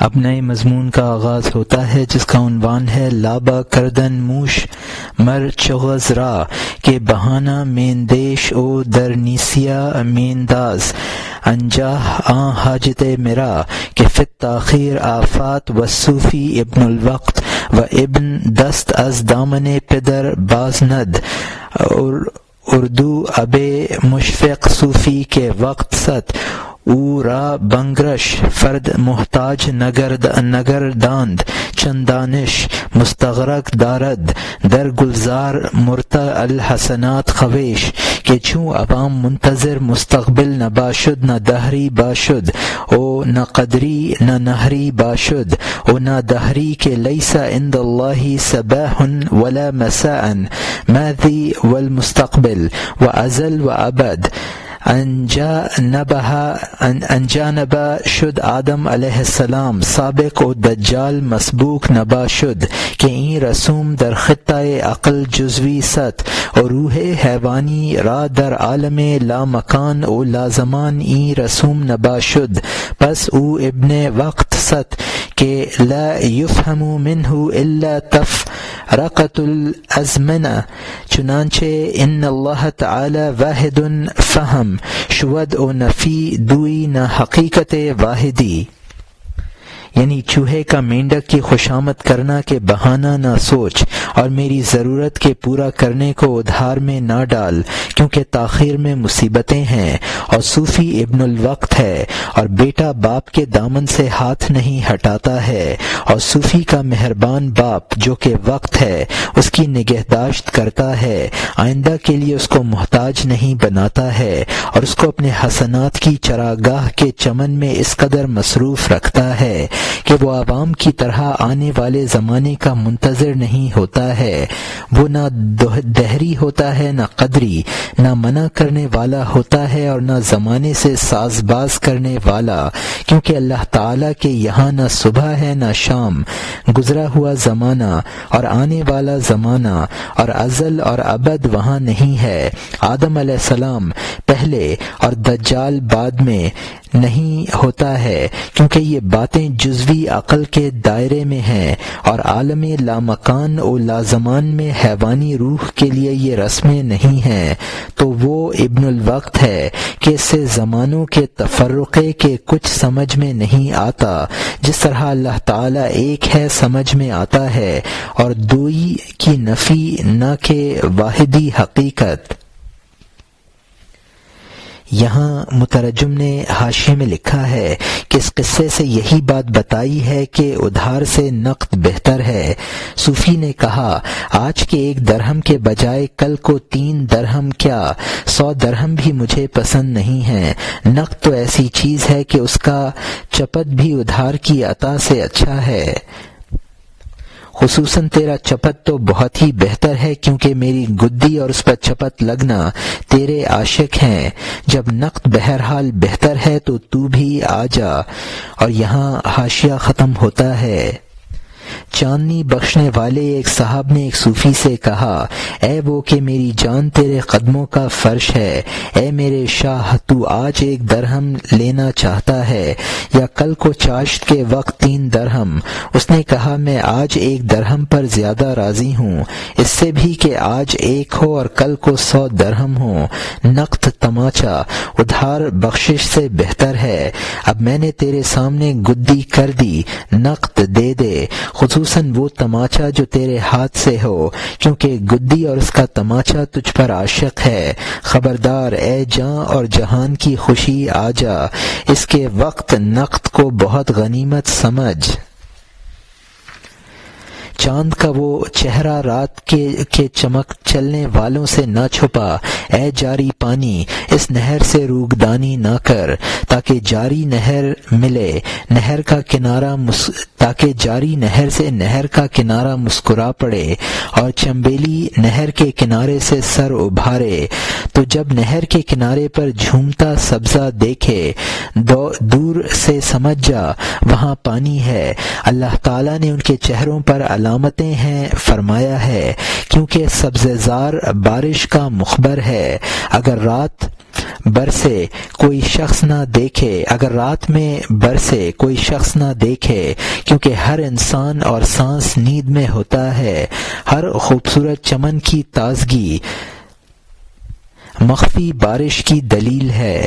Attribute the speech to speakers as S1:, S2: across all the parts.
S1: اب نئے مضمون کا آغاز ہوتا ہے جس کا عنوان ہے لابا کردن موش مر چغز را کہ بہانہ میندیش او در نیسیا مینداز انجاہ آن حاجت میرا کہ فت تاخیر آفات و صوفی ابن الوقت و ابن دست از دامن پدر باز ند اور اردو اب مشفق صوفی کے وقت ست او را بنگرش فرد محتاج نگر داند چندانش مستغرق دارد در گلزار مرتع الحسنات خویش کہ چوں عوام منتظر مستقبل نہ باشد نہ دہری باشد او نہ قدری نہ نہری باشد او نہ دہری کہ لیسا عند اللہ صباح ولا مساء ماضی والمستقبل و ازل و ابد انجانبہ شد آدم علیہ السلام سابق و دجال مسبوق نبا شد کہ این رسوم در خطۂ عقل جزوی ست اور روح حیوانی را در عالم لا مکان و لا زمان این رسوم نبا شد پس او ابن وقت ست کہ لا یفہم منہ الا تفرقۃ الازمنہ چنانچہ ان اللہ تعالی واحد فہم شود و نفی دوئی نہ حقیقت واحدی، یعنی چوہے کا مینڈک کی خوشامد کرنا کے بہانہ نہ سوچ اور میری ضرورت کے پورا کرنے کو ادھار میں نہ ڈال کیونکہ تاخیر میں مصیبتیں ہیں اور صوفی ابن الوقت ہے اور بیٹا باپ کے دامن سے ہاتھ نہیں ہٹاتا ہے اور صوفی کا مہربان باپ جو کہ وقت ہے اس کی نگہداشت کرتا ہے، آئندہ کے لیے اس کو محتاج نہیں بناتا ہے اور اس کو اپنے حسنات کی چراگاہ کے چمن میں اس قدر مصروف رکھتا ہے کہ وہ عوام کی طرح آنے والے زمانے کا منتظر نہیں ہوتا ہے، وہ نہ دہری ہوتا ہے نہ قدری، نہ منع کرنے والا ہوتا ہے اور نہ زمانے سے ساز باز کرنے والا، کیونکہ اللہ تعالیٰ کے یہاں نہ صبح ہے نہ شام، گزرا ہوا زمانہ اور آنے والا زمانہ اور ازل اور ابد وہاں نہیں ہے، آدم علیہ السلام پہلے اور دجال بعد میں نہیں ہوتا ہے کیونکہ یہ باتیں جزوی عقل کے دائرے میں ہیں اور عالم لامکان و لازمان میں حیوانی روح کے لیے یہ رسمیں نہیں ہیں، تو وہ ابن الوقت ہے کہ اس سے زمانوں کے تفرقے کے کچھ سمجھ میں نہیں آتا، جس طرح اللہ تعالیٰ ایک ہے سمجھ میں آتا ہے اور دوئی کی نفی نہ کہ واحدی حقیقت۔ یہاں مترجم نے حاشیے میں لکھا ہے کہ اس قصے سے یہی بات بتائی ہے کہ ادھار سے نقد بہتر ہے۔ صوفی نے کہا آج کے 1 درہم کے بجائے کل کو 3 درہم کیا 100 درہم بھی مجھے پسند نہیں ہے، نقد تو ایسی چیز ہے کہ اس کا چپت بھی ادھار کی عطا سے اچھا ہے، خصوصاً تیرا چپت تو بہت ہی بہتر ہے کیونکہ میری گدی اور اس پر چپت لگنا تیرے عاشق ہیں، جب نقد بہرحال بہتر ہے تو بھی آ جا۔ اور یہاں حاشیہ ختم ہوتا ہے۔ چاندنی بخشنے والے ایک صاحب نے ایک صوفی سے کہا اے وہ کہ میری جان تیرے قدموں کا فرش ہے، اے میرے شاہ تو آج 1 درہم لینا چاہتا ہے یا کل کو چاشت کے وقت 3 درہم؟ اس نے کہا میں آج 1 درہم پر زیادہ راضی ہوں، اس سے بھی کہ آج 1 ہو اور کل کو 100 درہم ہو، نقد تماچا ادھار بخشش سے بہتر ہے۔ اب میں نے تیرے سامنے گدی کر دی، نقد دے دے، خصوصاً وہ تماچا جو تیرے ہاتھ سے ہو کیونکہ گدی اور اس کا تماچا تجھ پر عاشق ہے۔ خبردار اے جاں اور جہان کی خوشی آ جا، اس کے وقت نقد کو بہت غنیمت سمجھ۔ چاند کا وہ چہرہ رات کے چمک چلنے والوں سے نہ چھپا، اے جاری پانی اس نہر سے روگدانی نہ کر تاکہ جاری نہر ملے، تاکہ جاری نہر سے نہر کا کنارہ مسکرا پڑے اور چمبیلی نہر کے کنارے سے سر ابھارے، تو جب نہر کے کنارے پر جھومتا سبزہ دیکھے دور سے سمجھ جا وہاں پانی ہے۔ اللہ تعالیٰ نے ان کے چہروں پر علامتیں ہیں فرمایا ہے کیونکہ سبزہ زار بارش کا مخبر ہے، اگر رات برسے کوئی شخص نہ دیکھے، اگر رات میں برسے کوئی شخص نہ دیکھے، کیونکہ ہر انسان اور سانس نیند میں ہوتا ہے، ہر خوبصورت چمن کی تازگی مخفی بارش کی دلیل ہے۔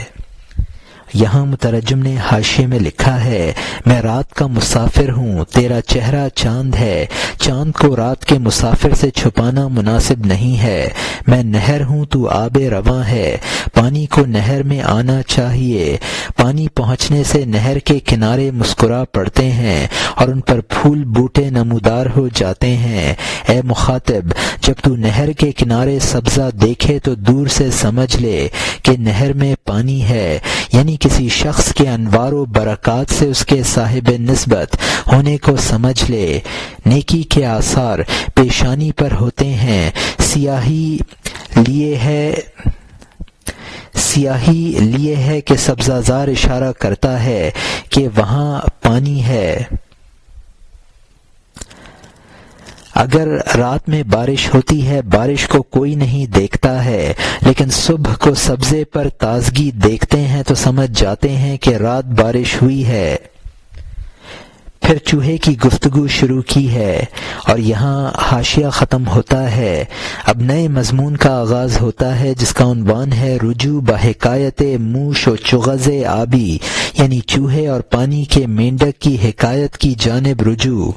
S1: یہاں مترجم نے حاشیے میں لکھا ہے، میں رات کا مسافر ہوں، تیرا چہرہ چاند ہے، چاند کو رات کے مسافر سے چھپانا مناسب نہیں ہے۔ میں نہر ہوں، تو آب رواں ہے، پانی کو نہر میں آنا چاہیے، پانی پہنچنے سے نہر کے کنارے مسکرا پڑتے ہیں اور ان پر پھول بوٹے نمودار ہو جاتے ہیں۔ اے مخاطب، جب تو نہر کے کنارے سبزہ دیکھے تو دور سے سمجھ لے کہ نہر میں پانی ہے، یعنی کسی شخص کے انوار و برکات سے اس کے صاحب نسبت ہونے کو سمجھ لے۔ نیکی کے آثار پیشانی پر ہوتے ہیں، سیاہی لیے ہے کہ سبزہ زار اشارہ کرتا ہے کہ وہاں پانی ہے۔ اگر رات میں بارش ہوتی ہے، بارش کو کوئی نہیں دیکھتا ہے، لیکن صبح کو سبزے پر تازگی دیکھتے ہیں تو سمجھ جاتے ہیں کہ رات بارش ہوئی ہے۔ پھر چوہے کی گفتگو شروع کی ہے اور یہاں حاشیہ ختم ہوتا ہے۔ اب نئے مضمون کا آغاز ہوتا ہے جس کا عنوان ہے رجوع بحکایت موش و چغز آبی، یعنی چوہے اور پانی کے مینڈک کی حکایت کی جانب رجوع۔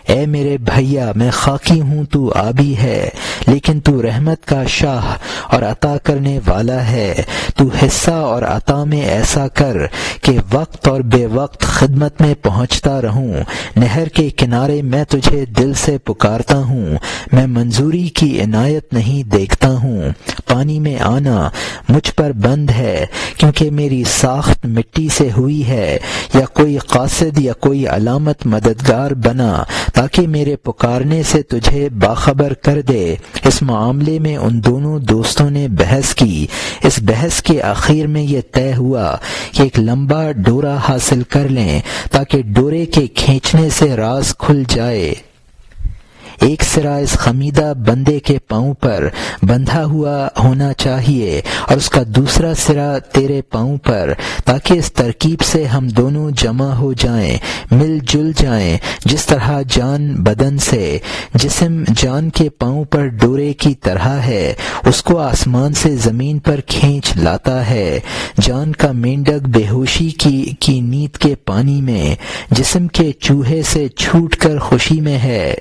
S1: اے میرے بھیا، میں خاکی ہوں، تو آبی ہے، لیکن تو رحمت کا شاہ اور عطا کرنے والا ہے۔ تو حصہ اور عطا میں ایسا کر کہ وقت اور بے وقت خدمت میں پہنچتا رہوں۔ نہر کے کنارے میں تجھے دل سے پکارتا ہوں، میں منظوری کی عنایت نہیں دیکھتا ہوں۔ پانی میں آنا مجھ پر بند ہے، کیونکہ میری ساخت مٹی سے ہوئی ہے، یا کوئی قاصد یا کوئی علامت مددگار بنا تاکہ میرے پکارنے سے تجھے باخبر کر دے۔ اس معاملے میں ان دونوں دوستوں نے بحث کی۔ اس بحث کے آخر میں یہ طے ہوا کہ ایک لمبا ڈورا حاصل کر لیں تاکہ ڈورے کے کھینچنے سے راز کھل جائے۔ ایک سرا اس خمیدہ بندے کے پاؤں پر بندھا ہوا ہونا چاہیے اور اس کا دوسرا سرا تیرے پاؤں پر، تاکہ اس ترکیب سے ہم دونوں جمع ہو جائیں، مل جل جائیں، جس طرح جان بدن سے جسم جان کے پاؤں پر ڈورے کی طرح ہے، اس کو آسمان سے زمین پر کھینچ لاتا ہے۔ جان کا مینڈک بے ہوشی کی نیند کے پانی میں، جسم کے چوہے سے چھوٹ کر خوشی میں ہے۔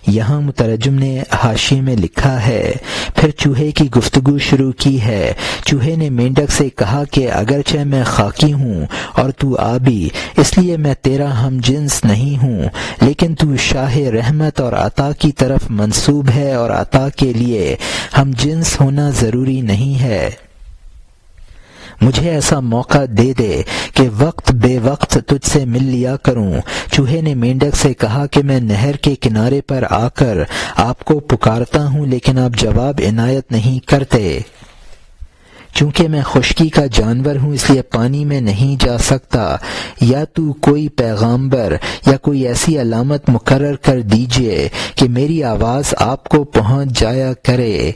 S1: یہاں مترجم نے حاشیے میں لکھا ہے، پھر چوہے کی گفتگو شروع کی ہے۔ چوہے نے مینڈک سے کہا کہ اگرچہ میں خاکی ہوں اور تو آبی، اس لیے میں تیرا ہم جنس نہیں ہوں، لیکن تو شاہ رحمت اور عطا کی طرف منسوب ہے اور عطا کے لیے ہم جنس ہونا ضروری نہیں ہے۔ مجھے ایسا موقع دے دے کہ وقت بے وقت تجھ سے مل لیا کروں۔ چوہے نے مینڈک سے کہا کہ میں نہر کے کنارے پر آ کر آپ کو پکارتا ہوں، لیکن آپ جواب عنایت نہیں کرتے۔ چونکہ میں خشکی کا جانور ہوں، اس لیے پانی میں نہیں جا سکتا، یا تو کوئی پیغامبر یا کوئی ایسی علامت مقرر کر دیجئے کہ میری آواز آپ کو پہنچ جایا کرے۔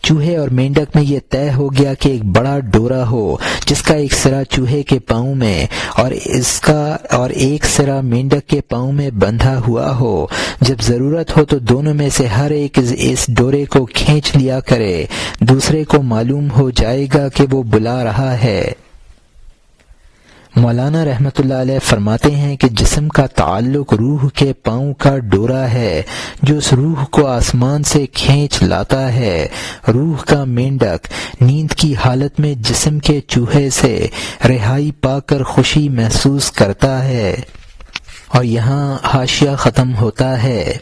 S1: چوہے اور مینڈک میں یہ طے ہو گیا کہ ایک بڑا ڈورا ہو جس کا ایک سرا چوہے کے پاؤں میں اور ایک سرا مینڈک کے پاؤں میں بندھا ہوا ہو۔ جب ضرورت ہو تو دونوں میں سے ہر ایک اس ڈورے کو کھینچ لیا کرے، دوسرے کو معلوم ہو جائے گا کہ وہ بلا رہا ہے۔ مولانا رحمۃ اللہ علیہ فرماتے ہیں کہ جسم کا تعلق روح کے پاؤں کا ڈورا ہے جو اس روح کو آسمان سے کھینچ لاتا ہے۔ روح کا مینڈک نیند کی حالت میں جسم کے چوہے سے رہائی پا کر خوشی محسوس کرتا ہے۔ اور یہاں حاشیہ ختم ہوتا ہے۔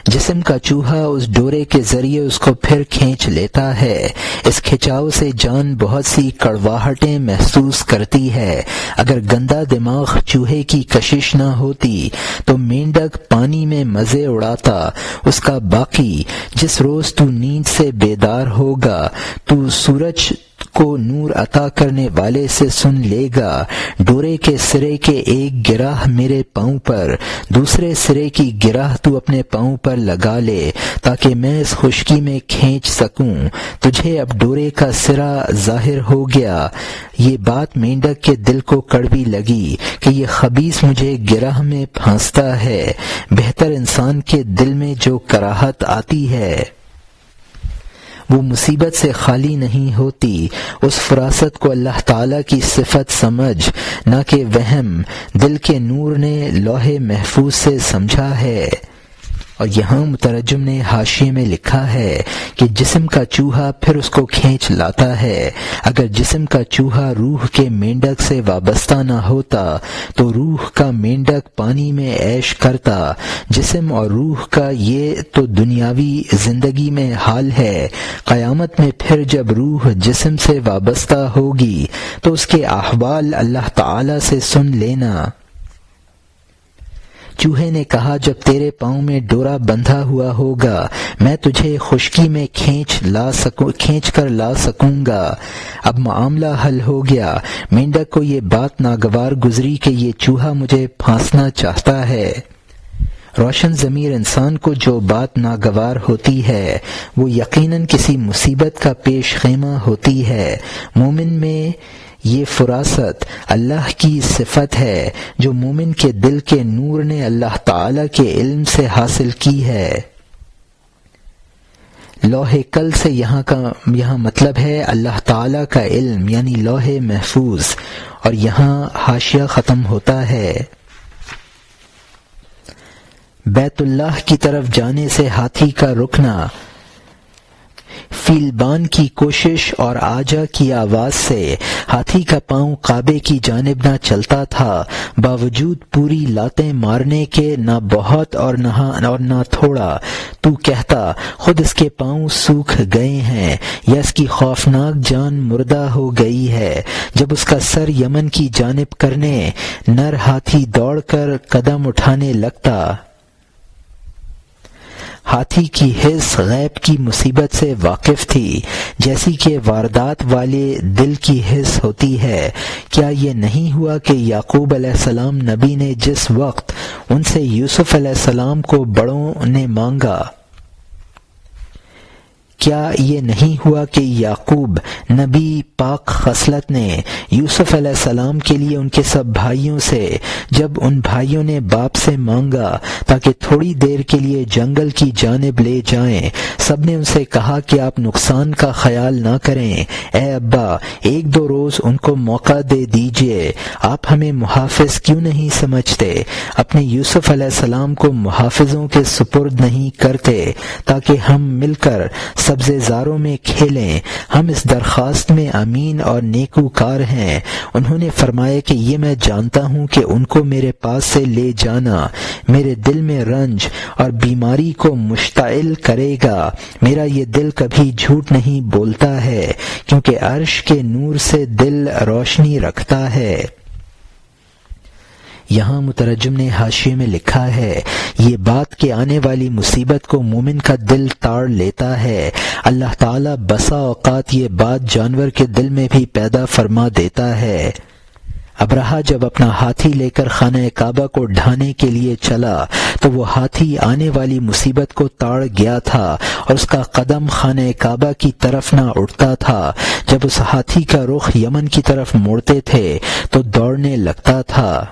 S1: جسم کا چوہا اس ڈورے کے ذریعے اس کو پھر کھینچ لیتا ہے۔ اس کھچاؤ سے جان بہت سی کڑواہٹیں محسوس کرتی ہے۔ اگر گندا دماغ چوہے کی کشش نہ ہوتی تو مینڈک پانی میں مزے اڑاتا۔ اس کا باقی جس روز تو نیند سے بیدار ہوگا تو سورج کو نور عطا کرنے والے سے سن لے گا، ڈورے کے سرے کے ایک گرہ میرے پاؤں پر، دوسرے سرے کی گرہ تو اپنے پاؤں پر لگا لے تاکہ میں اس خشکی میں کھینچ سکوں۔ تجھے اب ڈورے کا سرا ظاہر ہو گیا۔ یہ بات مینڈک کے دل کو کڑوی لگی کہ یہ خبیث مجھے گرہ میں پھانستا ہے۔ بہتر انسان کے دل میں جو کراہت آتی ہے وہ مصیبت سے خالی نہیں ہوتی۔ اس فراست کو اللہ تعالیٰ کی صفت سمجھ، نہ کہ وہم۔ دل کے نور نے لوح محفوظ سے سمجھا ہے۔ اور یہاں مترجم نے حاشیے میں لکھا ہے کہ جسم کا چوہا پھر اس کو کھینچ لاتا ہے۔ اگر جسم کا چوہا روح کے مینڈک سے وابستہ نہ ہوتا تو روح کا مینڈک پانی میں عیش کرتا۔ جسم اور روح کا یہ تو دنیاوی زندگی میں حال ہے، قیامت میں پھر جب روح جسم سے وابستہ ہوگی تو اس کے احوال اللہ تعالی سے سن لینا۔ چوہے نے کہا جب تیرے پاؤں میں ڈورا بندھا ہوا ہوگا میں تجھے خشکی میں کھینچ کر لا سکوں گا۔ اب معاملہ حل ہو گیا۔ مینڈک کو یہ بات ناگوار گزری کہ یہ چوہا مجھے پھانسنا چاہتا ہے۔ روشن ضمیر انسان کو جو بات ناگوار ہوتی ہے وہ یقیناً کسی مصیبت کا پیش خیمہ ہوتی ہے۔ مومن میں یہ فراست اللہ کی صفت ہے جو مومن کے دل کے نور نے اللہ تعالی کے علم سے حاصل کی ہے۔ لوح کل سے یہاں مطلب ہے اللہ تعالی کا علم یعنی لوح محفوظ، اور یہاں حاشیہ ختم ہوتا ہے۔ بیت اللہ کی طرف جانے سے ہاتھی کا رکنا، فیلبان کی کوشش اور آجا کی آواز سے ہاتھی کا پاؤں کعبے کی جانب نہ چلتا تھا، باوجود پوری لاتیں مارنے کے نہ بہت اور نہ تھوڑا۔ تو کہتا خود اس کے پاؤں سوکھ گئے ہیں یا اس کی خوفناک جان مردہ ہو گئی ہے۔ جب اس کا سر یمن کی جانب کرنے نر ہاتھی دوڑ کر قدم اٹھانے لگتا۔ ہاتھی کی حس غیب کی مصیبت سے واقف تھی، جیسی کہ واردات والے دل کی حس ہوتی ہے۔ کیا یہ نہیں ہوا کہ یعقوب علیہ السلام نبی نے جس وقت ان سے یوسف علیہ السلام کو بڑوں نے مانگا، کیا یہ نہیں ہوا کہ یعقوب نبی پاک خصلت نے یوسف علیہ السلام کے لیے ان کے سب بھائیوں سے جب ان بھائیوں نے باپ سے مانگا تاکہ تھوڑی دیر کے لیے جنگل کی جانب لے جائیں، سب نے ان سے کہا کہ آپ نقصان کا خیال نہ کریں، اے ابا ایک دو روز ان کو موقع دے دیجئے، آپ ہمیں محافظ کیوں نہیں سمجھتے، اپنے یوسف علیہ السلام کو محافظوں کے سپرد نہیں کرتے تاکہ ہم مل کر سبزے زاروں میں کھیلیں، ہم اس درخواست میں امین اور نیکوکار ہیں۔ انہوں نے فرمایا کہ یہ میں جانتا ہوں کہ ان کو میرے پاس سے لے جانا میرے دل میں رنج اور بیماری کو مشتعل کرے گا، میرا یہ دل کبھی جھوٹ نہیں بولتا ہے کیونکہ عرش کے نور سے دل روشنی رکھتا ہے۔ یہاں مترجم نے حاشیے میں لکھا ہے یہ بات کہ آنے والی مصیبت کو مومن کا دل تاڑ لیتا ہے، اللہ تعالیٰ بسا اوقات یہ بات جانور کے دل میں بھی پیدا فرما دیتا ہے۔ ابرہہ جب اپنا ہاتھی لے کر خانہ کعبہ کو ڈھانے کے لیے چلا تو وہ ہاتھی آنے والی مصیبت کو تاڑ گیا تھا اور اس کا قدم خانہ کعبہ کی طرف نہ اٹھتا تھا۔ جب اس ہاتھی کا رخ یمن کی طرف موڑتے تھے تو دوڑنے لگتا تھا۔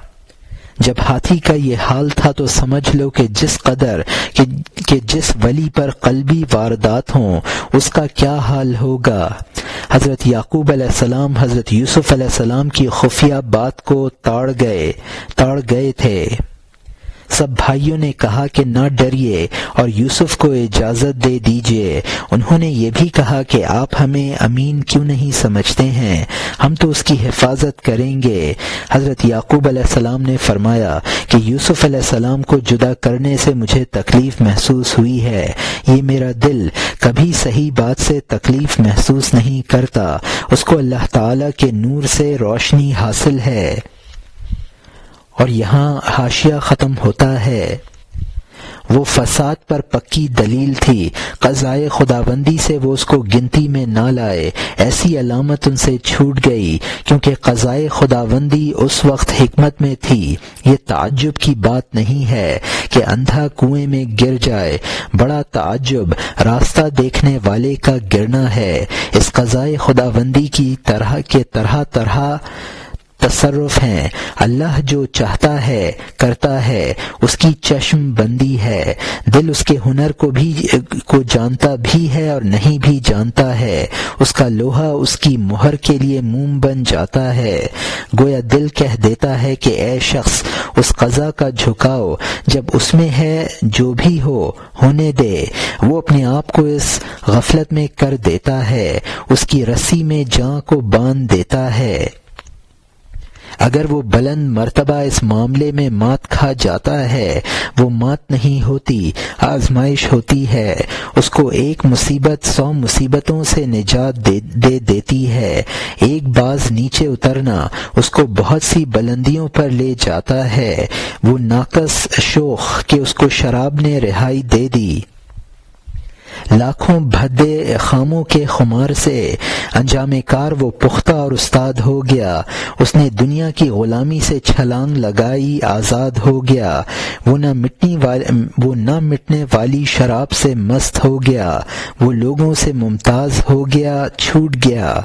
S1: جب ہاتھی کا یہ حال تھا تو سمجھ لو کہ جس قدر کہ جس ولی پر قلبی واردات ہوں اس کا کیا حال ہوگا۔ حضرت یعقوب علیہ السلام حضرت یوسف علیہ السلام کی خفیہ بات کو تاڑ گئے تھے۔ سب بھائیوں نے کہا کہ نہ ڈریے اور یوسف کو اجازت دے دیجیے۔ انہوں نے یہ بھی کہا کہ آپ ہمیں امین کیوں نہیں سمجھتے ہیں، ہم تو اس کی حفاظت کریں گے۔ حضرت یعقوب علیہ السلام نے فرمایا کہ یوسف علیہ السلام کو جدا کرنے سے مجھے تکلیف محسوس ہوئی ہے، یہ میرا دل کبھی صحیح بات سے تکلیف محسوس نہیں کرتا، اس کو اللہ تعالیٰ کے نور سے روشنی حاصل ہے۔ اور یہاں حاشیہ ختم ہوتا ہے۔ وہ فساد پر پکی دلیل تھی، قضائے خداوندی سے وہ اس کو گنتی میں نہ لائے، ایسی علامت ان سے چھوٹ گئی کیونکہ قضائے خداوندی اس وقت حکمت میں تھی۔ یہ تعجب کی بات نہیں ہے کہ اندھا کنویں میں گر جائے، بڑا تعجب راستہ دیکھنے والے کا گرنا ہے۔ اس قضائے خداوندی کی طرح تصرف ہیں، اللہ جو چاہتا ہے کرتا ہے، اس کی چشم بندی ہے، دل اس کے ہنر کو جانتا بھی ہے اور نہیں بھی جانتا ہے، اس کا لوہا اس کی مہر کے لیے موم بن جاتا ہے۔ گویا دل کہہ دیتا ہے کہ اے شخص اس قضا کا جھکاؤ، جب اس میں ہے جو بھی ہونے دے۔ وہ اپنے آپ کو اس غفلت میں کر دیتا ہے، اس کی رسی میں جاں کو باندھ دیتا ہے۔ اگر وہ بلند مرتبہ اس معاملے میں مات کھا جاتا ہے، وہ مات نہیں ہوتی، آزمائش ہوتی ہے، اس کو ایک مصیبت 100 مصیبتوں سے نجات دے دیتی ہے۔ ایک باز نیچے اترنا اس کو بہت سی بلندیوں پر لے جاتا ہے۔ وہ ناقص شوخ کہ اس کو شراب نے رہائی دے دی، لاکھوں بھدے خاموں کے خمار سے انجام کار وہ پختہ اور استاد ہو گیا۔ اس نے دنیا کی غلامی سے چھلانگ لگائی، آزاد ہو گیا۔ وہ نہ مٹنے والی شراب سے مست ہو گیا، وہ لوگوں سے ممتاز ہو گیا، چھوٹ گیا۔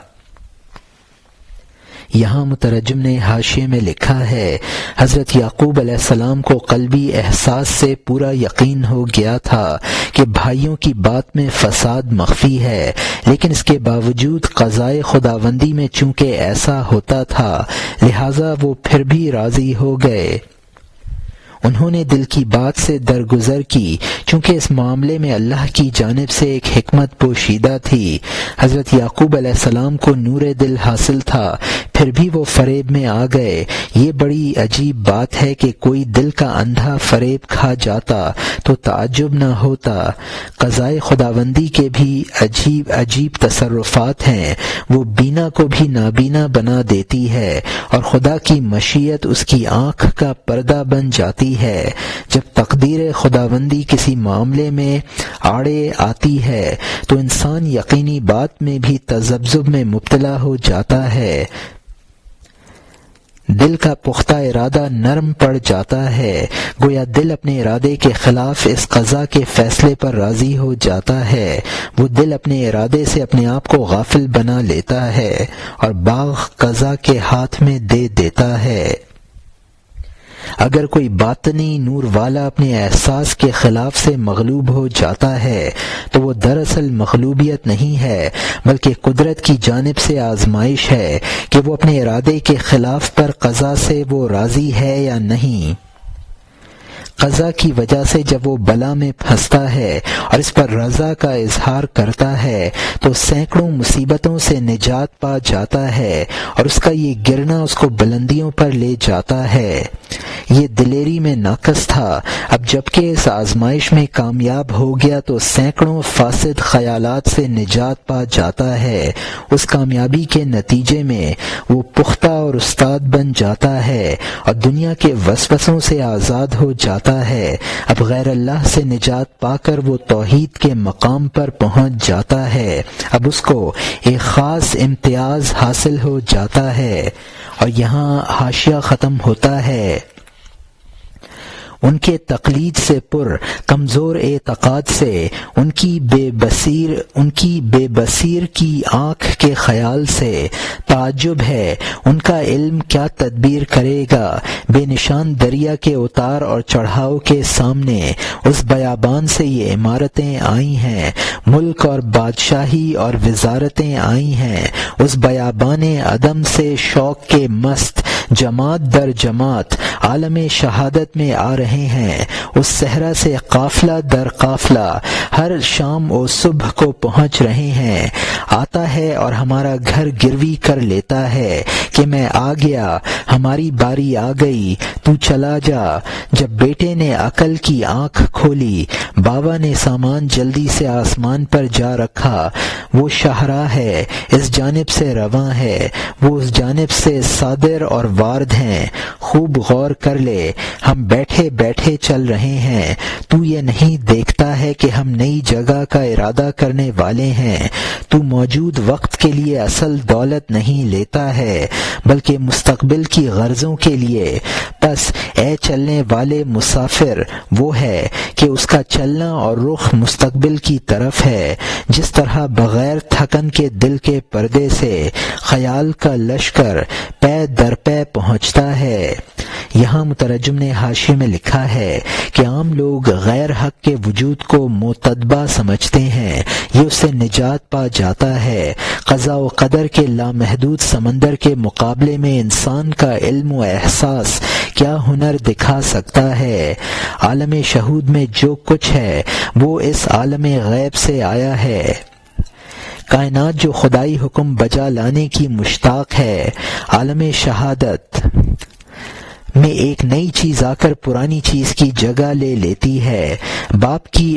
S1: یہاں مترجم نے حاشیے میں لکھا ہے، حضرت یعقوب علیہ السلام کو قلبی احساس سے پورا یقین ہو گیا تھا کہ بھائیوں کی بات میں فساد مخفی ہے، لیکن اس کے باوجود قضائے خداوندی میں چونکہ ایسا ہوتا تھا، لہٰذا وہ پھر بھی راضی ہو گئے۔ انہوں نے دل کی بات سے درگزر کی، چونکہ اس معاملے میں اللہ کی جانب سے ایک حکمت پوشیدہ تھی۔ حضرت یعقوب علیہ السلام کو نور دل حاصل تھا، پھر بھی وہ فریب میں آ گئے۔ یہ بڑی عجیب بات ہے کہ کوئی دل کا اندھا فریب کھا جاتا تو تعجب نہ ہوتا۔ قضائے خداوندی کے بھی عجیب تصرفات ہیں، وہ بینا کو بھی نابینا بنا دیتی ہے اور خدا کی مشیت اس کی آنکھ کا پردہ بن جاتی ہے۔ جب تقدیر خداوندی کسی معاملے میں آڑے آتی ہے تو انسان یقینی بات میں بھی تذبذب میں مبتلا ہو جاتا ہے، دل کا پختہ ارادہ نرم پڑ جاتا ہے، گویا دل اپنے ارادے کے خلاف اس قضا کے فیصلے پر راضی ہو جاتا ہے۔ وہ دل اپنے ارادے سے اپنے آپ کو غافل بنا لیتا ہے اور باغ قضا کے ہاتھ میں دے دیتا ہے۔ اگر کوئی باطنی نور والا اپنے احساس کے خلاف سے مغلوب ہو جاتا ہے تو وہ دراصل مغلوبیت نہیں ہے بلکہ قدرت کی جانب سے آزمائش ہے کہ وہ اپنے ارادے کے خلاف پر قضا سے وہ راضی ہے یا نہیں۔ قضا کی وجہ سے جب وہ بلا میں پھنستا ہے اور اس پر رضا کا اظہار کرتا ہے تو سینکڑوں مصیبتوں سے نجات پا جاتا ہے اور اس کا یہ گرنا اس کو بلندیوں پر لے جاتا ہے۔ یہ دلیری میں ناقص تھا، اب جبکہ اس آزمائش میں کامیاب ہو گیا تو سینکڑوں فاسد خیالات سے نجات پا جاتا ہے۔ اس کامیابی کے نتیجے میں وہ پختہ اور استاد بن جاتا ہے اور دنیا کے وسوسوں سے آزاد ہو جاتا ہے۔ اب غیر اللہ سے نجات پا کر وہ توحید کے مقام پر پہنچ جاتا ہے، اب اس کو ایک خاص امتیاز حاصل ہو جاتا ہے۔ اور یہاں حاشیہ ختم ہوتا ہے۔ ان کے تقلید سے کمزور اعتقاد سے ان کی بے بصیر کی آنکھ کے خیال سے تعجب ہے، ان کا علم کیا تدبیر کرے گا۔ بے نشان دریا کے اتار اور چڑھاؤ کے سامنے اس بیابان سے یہ عمارتیں آئی ہیں، ملک اور بادشاہی اور وزارتیں آئی ہیں۔ اس بیابان عدم سے شوق کے مست جماعت در جماعت عالم شہادت میں آ رہے ہیں۔ اس صحرا سے قافلہ در قافلہ ہر شام و صبح کو پہنچ رہے ہیں۔ آتا ہے اور ہمارا گھر گروی کر لیتا ہے کہ میں آ گیا، ہماری باری آ گئی، تو چلا جا۔ جب بیٹے نے عقل کی آنکھ کھولی، بابا نے سامان جلدی سے آسمان پر جا رکھا۔ وہ شاہراہ ہے، اس جانب سے رواں ہے، وہ اس جانب سے صادر اور وارد ہیں۔ خوب غور کر لے، ہم بیٹھے بیٹھے چل رہے ہیں، تو یہ نہیں دیکھتا ہے کہ ہم نئی جگہ کا ارادہ کرنے والے ہیں، تو موجود وقت کے لیے اصل دولت نہیں لیتا ہے بلکہ مستقبل کی غرضوں کے لیے۔ پس اے چلنے والے مسافر، وہ ہے کہ اس کا چلنا اور رخ مستقبل کی طرف ہے، جس طرح بغیر تھکن کے دل کے پردے سے خیال کا لشکر پے در پے پہنچتا ہے۔ یہاں مترجم نے حاشیے میں لکھا ہے کہ عام لوگ غیر حق کے وجود کو متدبع سمجھتے ہیں، یہ اس سے نجات پا جاتا ہے۔ قضاء و قدر کے لامحدود سمندر کے مقابلے میں انسان کا علم و احساس کیا ہنر دکھا سکتا ہے؟ عالم شہود میں جو کچھ ہے وہ اس عالم غیب سے آیا ہے۔ کائنات جو خدائی حکم بجا لانے کی مشتاق ہے، عالم شہادت میں ایک نئی چیز آ کر پرانی چیز کی جگہ لے لیتی ہے۔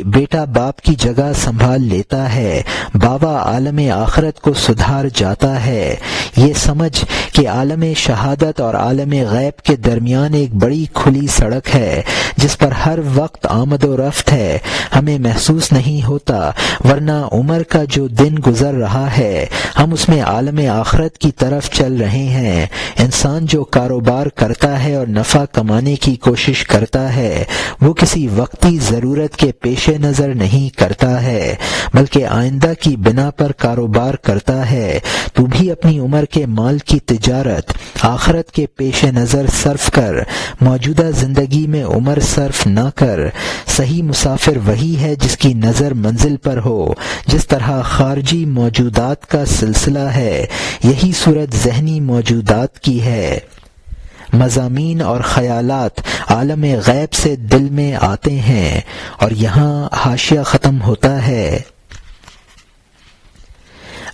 S1: بیٹا باپ کی جگہ سنبھال لیتا ہے، باوا عالم آخرت کو سدھار جاتا ہے۔ یہ سمجھ کہ عالم شہادت اور عالم غیب کے درمیان ایک بڑی کھلی سڑک ہے جس پر ہر وقت آمد و رفت ہے، ہمیں محسوس نہیں ہوتا، ورنہ عمر کا جو دن گزر رہا ہے ہم اس میں عالم آخرت کی طرف چل رہے ہیں۔ انسان جو کاروبار کرتا ہے اور نفع کمانے کی کوشش کرتا ہے وہ کسی وقتی ضرورت کے پیش نظر نہیں کرتا ہے بلکہ آئندہ کی بنا پر کاروبار کرتا ہے۔ تو بھی اپنی عمر کے مال کی تجارت آخرت کے پیش نظر صرف کر، موجودہ زندگی میں عمر صرف نہ کر۔ صحیح مسافر وہی ہے جس کی نظر منزل پر ہو، جس طرح خارجی موجودات کا سلسلہ ہے یہی صورت ذہنی موجودات کی ہے۔ مضامین اور خیالات عالم غیب سے دل میں آتے ہیں۔ اور یہاں حاشیہ ختم ہوتا ہے۔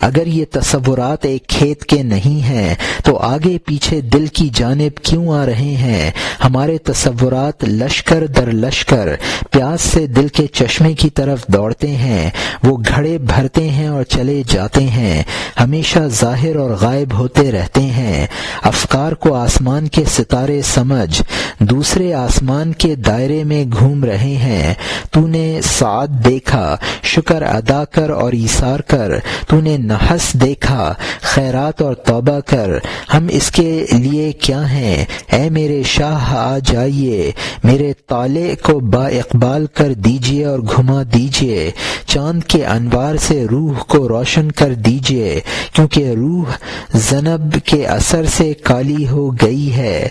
S1: اگر یہ تصورات ایک کھیت کے نہیں ہیں تو آگے پیچھے دل کی جانب کیوں آ رہے ہیں؟ ہمارے تصورات لشکر در لشکر پیاس سے دل کے چشمے کی طرف دوڑتے ہیں، وہ گھڑے بھرتے ہیں اور چلے جاتے ہیں، ہمیشہ ظاہر اور غائب ہوتے رہتے ہیں۔ افکار کو آسمان کے ستارے سمجھ دوسرے آسمان کے دائرے میں گھوم رہے ہیں۔ تو نے سعد دیکھا، شکر ادا کر اور ایثار کر، تو نے نحس دیکھا، خیرات اور توبہ کر، ہم اس کے لیے کیا ہیں؟ اے میرے شاہ آ جائیے، میرے طالع کو با اقبال کر دیجیے اور گھما دیجیے، چاند کے انوار سے روح کو روشن کر دیجیے، کیونکہ روح ذنب کے اثر سے کالی ہو گئی ہے،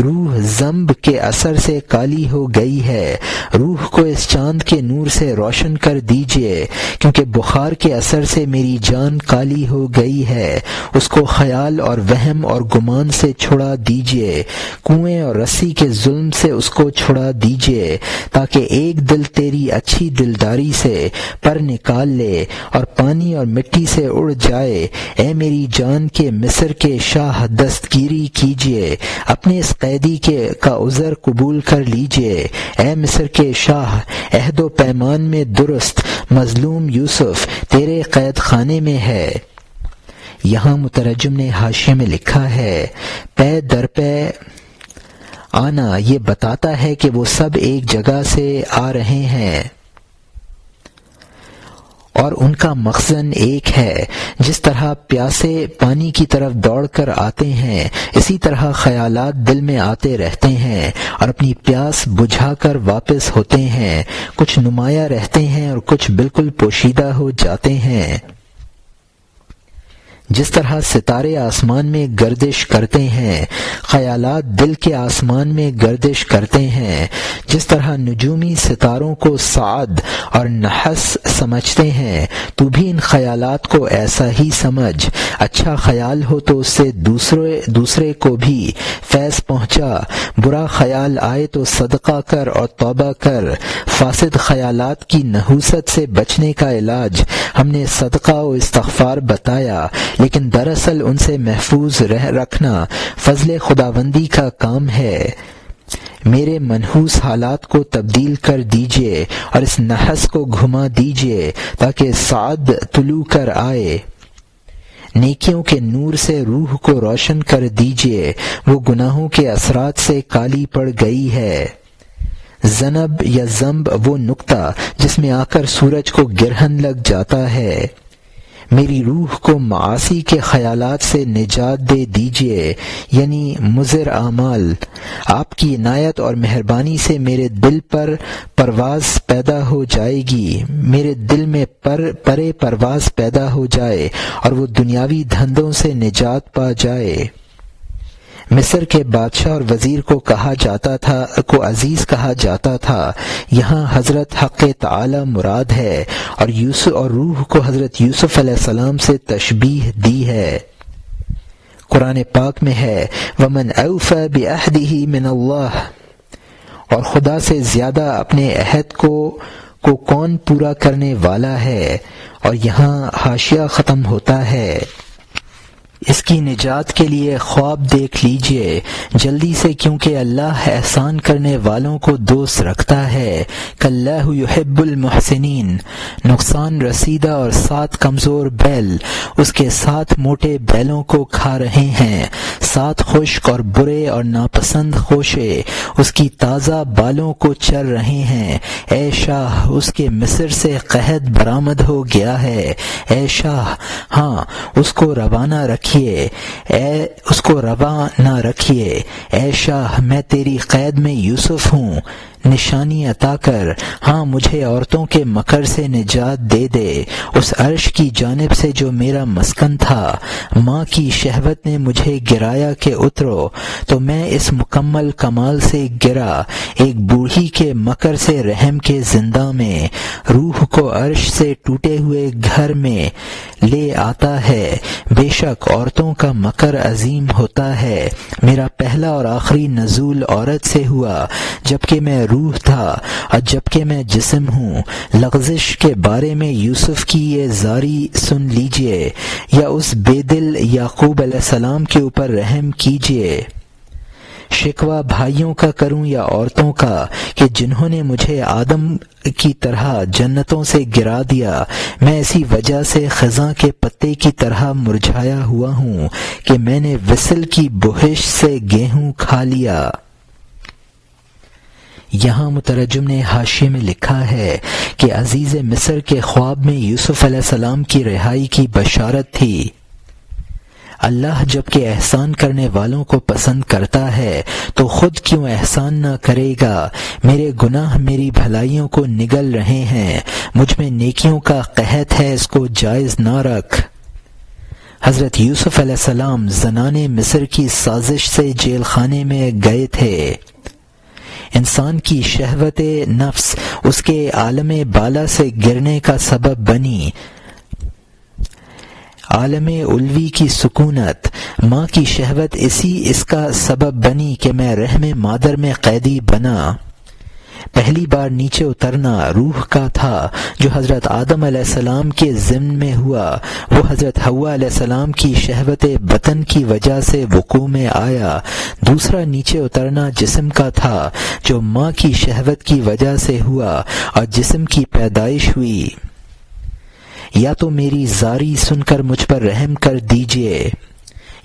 S1: روح ذنب کے اثر سے کالی ہو گئی ہے، روح کو اس چاند کے نور سے روشن کر دیجیے، کیونکہ بخار کے اثر سے میری جان کالی ہو گئی ہے، اس کو خیال اور وہم اور گمان سے چھڑا دیجیے، کنویں اور رسی کے ظلم سے اس کو چھڑا دیجیے، تاکہ ایک دل تیری اچھی دلداری سے پر نکال لے اور پانی اور مٹی سے اڑ جائے۔ اے میری جان کے مصر کے شاہ دستگیری کیجیے، اپنے اس قیدی کا عذر قبول کر لیجئے۔ اے مصر کے شاہ، عہد و پیمان میں درست، مظلوم یوسف تیرے قید خانے میں ہے۔ یہاں مترجم نے حاشیے میں لکھا ہے، پے در پے آنا یہ بتاتا ہے کہ وہ سب ایک جگہ سے آ رہے ہیں اور ان کا مخزن ایک ہے۔ جس طرح پیاسے پانی کی طرف دوڑ کر آتے ہیں، اسی طرح خیالات دل میں آتے رہتے ہیں اور اپنی پیاس بجھا کر واپس ہوتے ہیں، کچھ نمایاں رہتے ہیں اور کچھ بالکل پوشیدہ ہو جاتے ہیں۔ جس طرح ستارے آسمان میں گردش کرتے ہیں، خیالات دل کے آسمان میں گردش کرتے ہیں۔ جس طرح نجومی ستاروں کو سعد اور نحس سمجھتے ہیں، تو بھی ان خیالات کو ایسا ہی سمجھ۔ اچھا خیال ہو تو اس سے دوسرے کو بھی فیض پہنچا، برا خیال آئے تو صدقہ کر اور توبہ کر۔ فاسد خیالات کی نحوست سے بچنے کا علاج ہم نے صدقہ و استغفار بتایا، لیکن دراصل ان سے محفوظ رکھنا فضل خداوندی کا کام ہے۔ میرے منحوس حالات کو تبدیل کر دیجیے اور اس نحس کو گھما دیجیے تاکہ سعد طلوع کر آئے۔ نیکیوں کے نور سے روح کو روشن کر دیجیے، وہ گناہوں کے اثرات سے کالی پڑ گئی ہے۔ ذنب یا ذنب وہ نقطہ جس میں آ کر سورج کو گرہن لگ جاتا ہے۔ میری روح کو معاصی کے خیالات سے نجات دے دیجیے، یعنی مضر اعمال۔ آپ کی عنایت اور مہربانی سے میرے دل پر پرواز پیدا ہو جائے گی، میرے دل میں پرے پرواز پیدا ہو جائے اور وہ دنیاوی دھندوں سے نجات پا جائے۔ مصر کے بادشاہ اور وزیر کو عزیز کہا جاتا تھا، یہاں حضرت حق تعالی مراد ہے، اور روح کو حضرت یوسف علیہ السلام سے تشبیہ دی ہے۔ قرآن پاک میں ہے وَمَنْ أَوْفَى بِعَهْدِهِ مِنَ اللَّهِ، اور خدا سے زیادہ اپنے عہد کو کون پورا کرنے والا ہے، اور یہاں حاشیہ ختم ہوتا ہے۔ اس کی نجات کے لیے خواب دیکھ لیجئے جلدی سے، کیونکہ اللہ احسان کرنے والوں کو دوست رکھتا ہے۔ کاللہ یحب المحسنین، نقصان رسیدہ اور 7 کمزور بیل اس کے 7 موٹے بیلوں کو کھا رہے ہیں، 7 خشک اور برے اور ناپسند خوشے اس کی تازہ بالوں کو چر رہے ہیں۔ اے شاہ، اس کے مصر سے قحط برآمد ہو گیا ہے۔ اے شاہ، ہاں اس کو روانہ رکھیے، اس کو رواں نہ رکھیے۔ اے شاہ، میں تیری قید میں یوسف ہوں، نشانی عطا کر، ہاں مجھے عورتوں کے مکر سے نجات دے دے، اس عرش کی جانب سے جو میرا مسکن تھا۔ ماں کی شہوت نے مجھے گرایا کہ اترو، تو میں اس مکمل کمال سے گرا، ایک بوڑھی کے مکر سے رحم کے زندہ میں۔ روح کو عرش سے ٹوٹے ہوئے گھر میں لے آتا ہے، بے شک عورتوں کا مکر عظیم ہوتا ہے۔ میرا پہلا اور آخری نزول عورت سے ہوا، جبکہ میں روح تھا اور جبکہ میں جسم ہوں۔ لغزش کے بارے میں یوسف کی یہ زاری سن لیجئے، یا اس بے دل یعقوب علیہ السلام کے اوپر رحم کیجئے۔ شکوہ بھائیوں کا کروں یا عورتوں کا کہ جنہوں نے مجھے آدم کی طرح جنتوں سے گرا دیا، میں اسی وجہ سے خزاں کے پتے کی طرح مرجھایا ہوا ہوں کہ میں نے وصل کی بہش سے گیہوں کھا لیا۔ یہاں مترجم نے حاشیے میں لکھا ہے کہ عزیز مصر کے خواب میں یوسف علیہ السلام کی رہائی کی بشارت تھی۔ اللہ جب کہ احسان کرنے والوں کو پسند کرتا ہے تو خود کیوں احسان نہ کرے گا؟ میرے گناہ میری بھلائیوں کو نگل رہے ہیں، مجھ میں نیکیوں کا قحط ہے، اس کو جائز نہ رکھ۔ حضرت یوسف علیہ السلام زنانِ مصر کی سازش سے جیل خانے میں گئے تھے۔ انسان کی شہوت نفس اس کے عالم بالا سے گرنے کا سبب بنی۔ عالم علوی کی سکونت، ماں کی شہوت اس کا سبب بنی کہ میں رحم مادر میں قیدی بنا۔ پہلی بار نیچے اترنا روح کا تھا جو حضرت آدم علیہ السلام کے ضمن میں ہوا، وہ حضرت حوا علیہ السلام کی شہوت بطن کی وجہ سے وقوع میں آیا۔ دوسرا نیچے اترنا جسم کا تھا جو ماں کی شہوت کی وجہ سے ہوا اور جسم کی پیدائش ہوئی۔ یا تو میری زاری سن کر مجھ پر رحم کر دیجئے،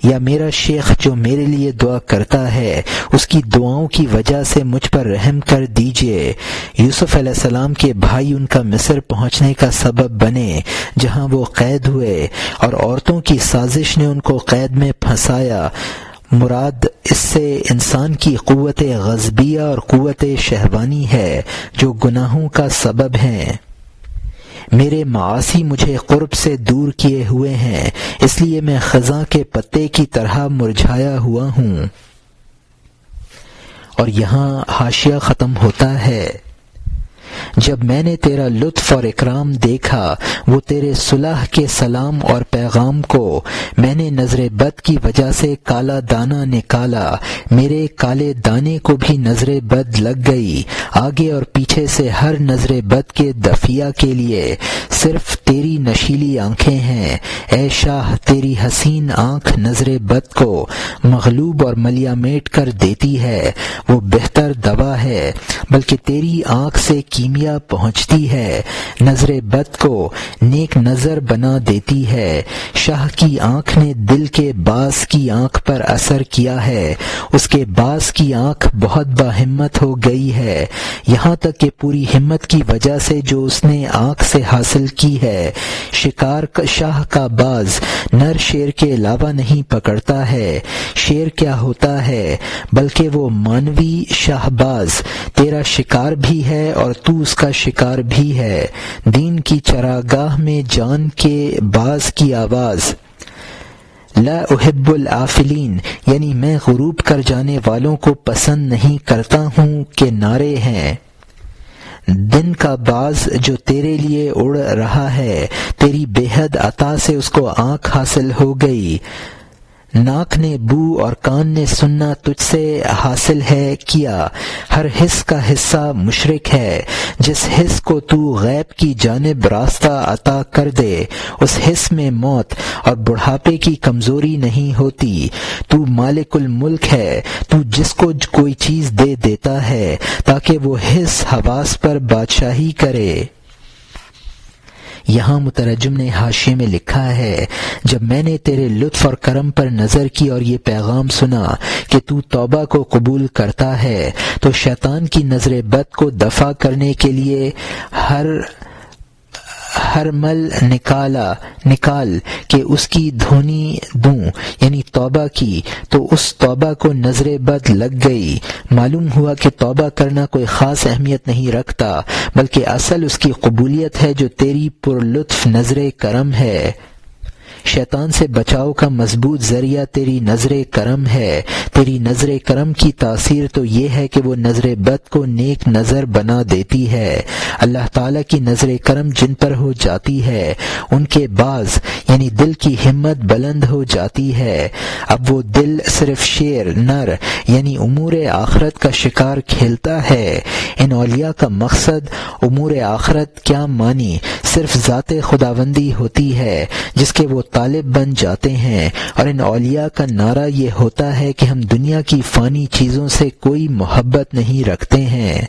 S1: یا میرا شیخ جو میرے لیے دعا کرتا ہے اس کی دعاؤں کی وجہ سے مجھ پر رحم کر دیجئے۔ یوسف علیہ السلام کے بھائی ان کا مصر پہنچنے کا سبب بنے جہاں وہ قید ہوئے، اور عورتوں کی سازش نے ان کو قید میں پھنسایا۔ مراد اس سے انسان کی قوت غضبیہ اور قوت شہوانی ہے جو گناہوں کا سبب ہیں۔ میرے معاصی مجھے قرب سے دور کیے ہوئے ہیں، اس لیے میں خزاں کے پتے کی طرح مرجھایا ہوا ہوں۔ اور یہاں حاشیہ ختم ہوتا ہے۔ جب میں نے تیرا لطف اور اکرام دیکھا، وہ تیرے صلح کے سلام اور پیغام کو میں نے نظر بد کی وجہ سے کالا دانہ نکالا، میرے کالے دانے کو بھی نظر بد لگ گئی۔ آگے اور پیچھے سے ہر نظر بد کے دفیہ کے لیے صرف تیری نشیلی آنکھیں ہیں۔ اے شاہ، تیری حسین آنکھ نظر بد کو مغلوب اور ملیامیٹ کر دیتی ہے، وہ بہتر دوا ہے۔ بلکہ تیری آنکھ سے کیمیا پہنچتی ہے، نظر بد کو نیک نظر بنا دیتی ہے۔ شاہ کی آنکھ نے دل کے باز کی آنکھ پر اثر کیا ہے، اس کے باز کی آنکھ بہت باہمت ہو گئی ہے، یہاں تک کہ پوری ہمت کی وجہ سے جو اس نے آنکھ سے حاصل کی ہے، شکار شاہ کا باز نر شیر کے علاوہ نہیں پکڑتا ہے۔ شیر کیا ہوتا ہے بلکہ وہ مانوی شاہ باز تیرا شکار بھی ہے اور تو اس کا شکار بھی ہے۔ دین کی چراگاہ میں جان کے باز کی آواز، لا احب العافلین یعنی میں غروب کر جانے والوں کو پسند نہیں کرتا ہوں کے نعرے ہیں۔ دن کا باز جو تیرے لیے اڑ رہا ہے، تیری بے حد عطا سے اس کو آنکھ حاصل ہو گئی، ناک نے بو اور کان نے سننا تجھ سے حاصل ہے کیا۔ ہر حس کا حصہ مشرک ہے، جس حس کو تو غیب کی جانب راستہ عطا کر دے، اس حس میں موت اور بڑھاپے کی کمزوری نہیں ہوتی۔ تو مالک الملک ہے، تو جس کو کوئی چیز دے دیتا ہے تاکہ وہ حس حواس پر بادشاہی کرے۔ یہاں مترجم نے حاشیے میں لکھا ہے، جب میں نے تیرے لطف اور کرم پر نظر کی اور یہ پیغام سنا کہ تو توبہ کو قبول کرتا ہے، تو شیطان کی نظر بد کو دفع کرنے کے لیے ہر مل نکال کہ اس کی دھونی دوں، یعنی توبہ کی، تو اس توبہ کو نظر بد لگ گئی۔ معلوم ہوا کہ توبہ کرنا کوئی خاص اہمیت نہیں رکھتا، بلکہ اصل اس کی قبولیت ہے جو تیری پرلطف نظر کرم ہے۔ شیطان سے بچاؤ کا مضبوط ذریعہ تیری نظر کرم ہے۔ تیری نظر کرم کی تاثیر تو یہ ہے کہ وہ نظر بد کو نیک نظر بنا دیتی ہے۔ اللہ تعالیٰ کی نظر کرم جن پر ہو جاتی ہے ان کے باز یعنی دل کی ہمت بلند ہو جاتی ہے۔ اب وہ دل صرف شیر نر یعنی امور آخرت کا شکار کھیلتا ہے۔ ان اولیاء کا مقصد امور آخرت کیا مانی صرف ذات خداوندی ہوتی ہے جس کے وہ طالب بن جاتے ہیں، اور ان اولیاء کا نعرہ یہ ہوتا ہے کہ ہم دنیا کی فانی چیزوں سے کوئی محبت نہیں رکھتے ہیں۔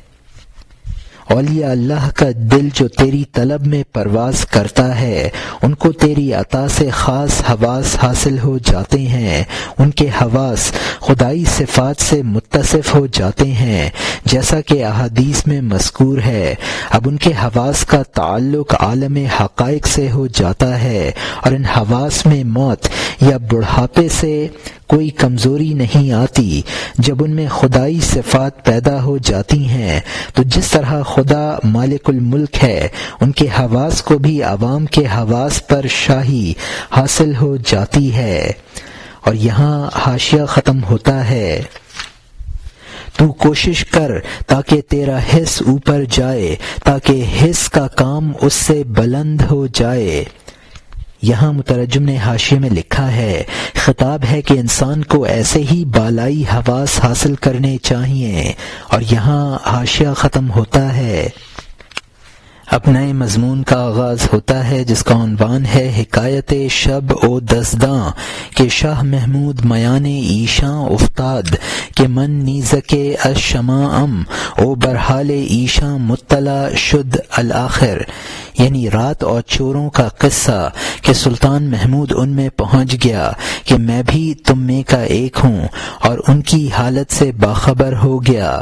S1: اولیاء اللہ کا دل جو تیری طلب میں پرواز کرتا ہے ان کو تیری عطا سے خاص حواس حاصل ہو جاتے ہیں، ان کے حواس خدائی صفات سے متصف ہو جاتے ہیں جیسا کہ احادیث میں مذکور ہے۔ اب ان کے حواس کا تعلق عالم حقائق سے ہو جاتا ہے، اور ان حواس میں موت یا بڑھاپے سے کوئی کمزوری نہیں آتی۔ جب ان میں خدائی صفات پیدا ہو جاتی ہیں تو جس طرح خدا مالک الملک ہے ان کے حواس کو بھی عوام کے حواس پر شاہی حاصل ہو جاتی ہے۔ اور یہاں حاشیہ ختم ہوتا ہے۔ تو کوشش کر تاکہ تیرا حس اوپر جائے، تاکہ حس کا کام اس سے بلند ہو جائے۔ یہاں مترجم نے حاشیے میں لکھا ہے، خطاب ہے کہ انسان کو ایسے ہی بالائی حواس حاصل کرنے چاہیے۔ اور یہاں حاشیہ ختم ہوتا ہے۔ اب نئے مضمون کا آغاز ہوتا ہے جس کا عنوان ہے حکایت شب و دزداں کہ شاہ محمود میان ایشاں افتاد کہ من نیزک الشماعم او برحال ایشاں مطلع شد الآخر، یعنی رات اور چوروں کا قصہ کہ سلطان محمود ان میں پہنچ گیا کہ میں بھی تم میں کا ایک ہوں، اور ان کی حالت سے باخبر ہو گیا۔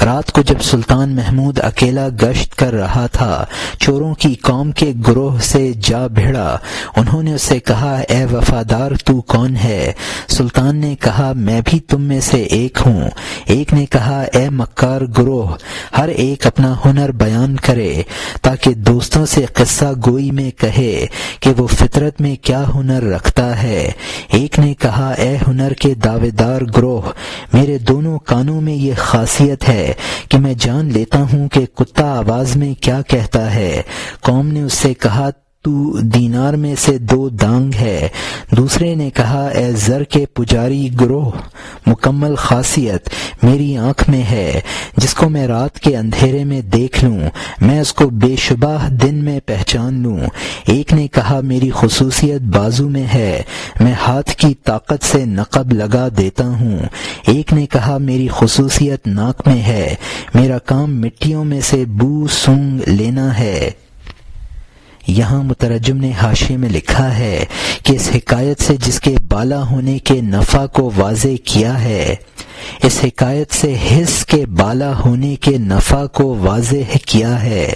S1: رات کو جب سلطان محمود اکیلا گشت کر رہا تھا، چوروں کی قوم کے گروہ سے جا بھیڑا۔ انہوں نے اسے کہا، اے وفادار تو کون ہے؟ سلطان نے کہا، میں بھی تم میں سے ایک ہوں۔ ایک نے کہا، اے مکار گروہ، ہر ایک اپنا ہنر بیان کرے تاکہ دوستوں سے قصہ گوئی میں کہے کہ وہ فطرت میں کیا ہنر رکھتا ہے۔ ایک نے کہا، اے ہنر کے دعوے دار گروہ، میرے دونوں کانوں میں یہ خاصیت ہے کہ میں جان لیتا ہوں کہ کتا آواز میں کیا کہتا ہے۔ قوم نے اس سے کہا، تو دینار میں سے 2 دانگ ہے۔ دوسرے نے کہا اے زر کے پجاری گروہ، مکمل خاصیت میری آنکھ میں ہے، جس کو میں رات کے اندھیرے میں دیکھ لوں میں اس کو بے شبہ دن میں پہچان لوں۔ ایک نے کہا میری خصوصیت بازو میں ہے، میں ہاتھ کی طاقت سے نقب لگا دیتا ہوں۔ ایک نے کہا میری خصوصیت ناک میں ہے، میرا کام مٹیوں میں سے بو سونگ لینا ہے۔ یہاں مترجم نے حاشیے میں لکھا ہے کہ اس حکایت سے جس کے بالا ہونے کے نفع کو واضح کیا ہے، اس حکایت سے حس کے بالا ہونے کے نفع کو واضح کیا ہے۔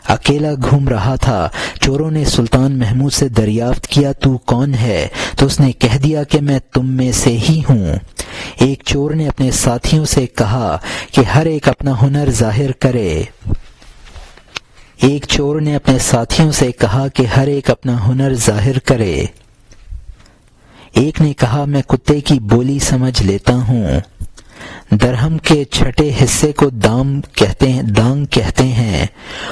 S1: اکیلا گھوم رہا تھا، چوروں نے سلطان محمود سے دریافت کیا تو کون ہے؟ تو اس نے کہہ دیا کہ میں تم میں سے ہی ہوں۔ ایک چور نے اپنے ساتھیوں سے کہا کہ ہر ایک اپنا ہنر ظاہر کرے۔ ایک چور نے اپنے ساتھیوں سے کہا کہ ہر ایک اپنا ہنر ظاہر کرے۔ ایک نے کہا میں کتے کی بولی سمجھ لیتا ہوں۔ درہم کے چھٹے حصے کو دانگ کہتے ہیں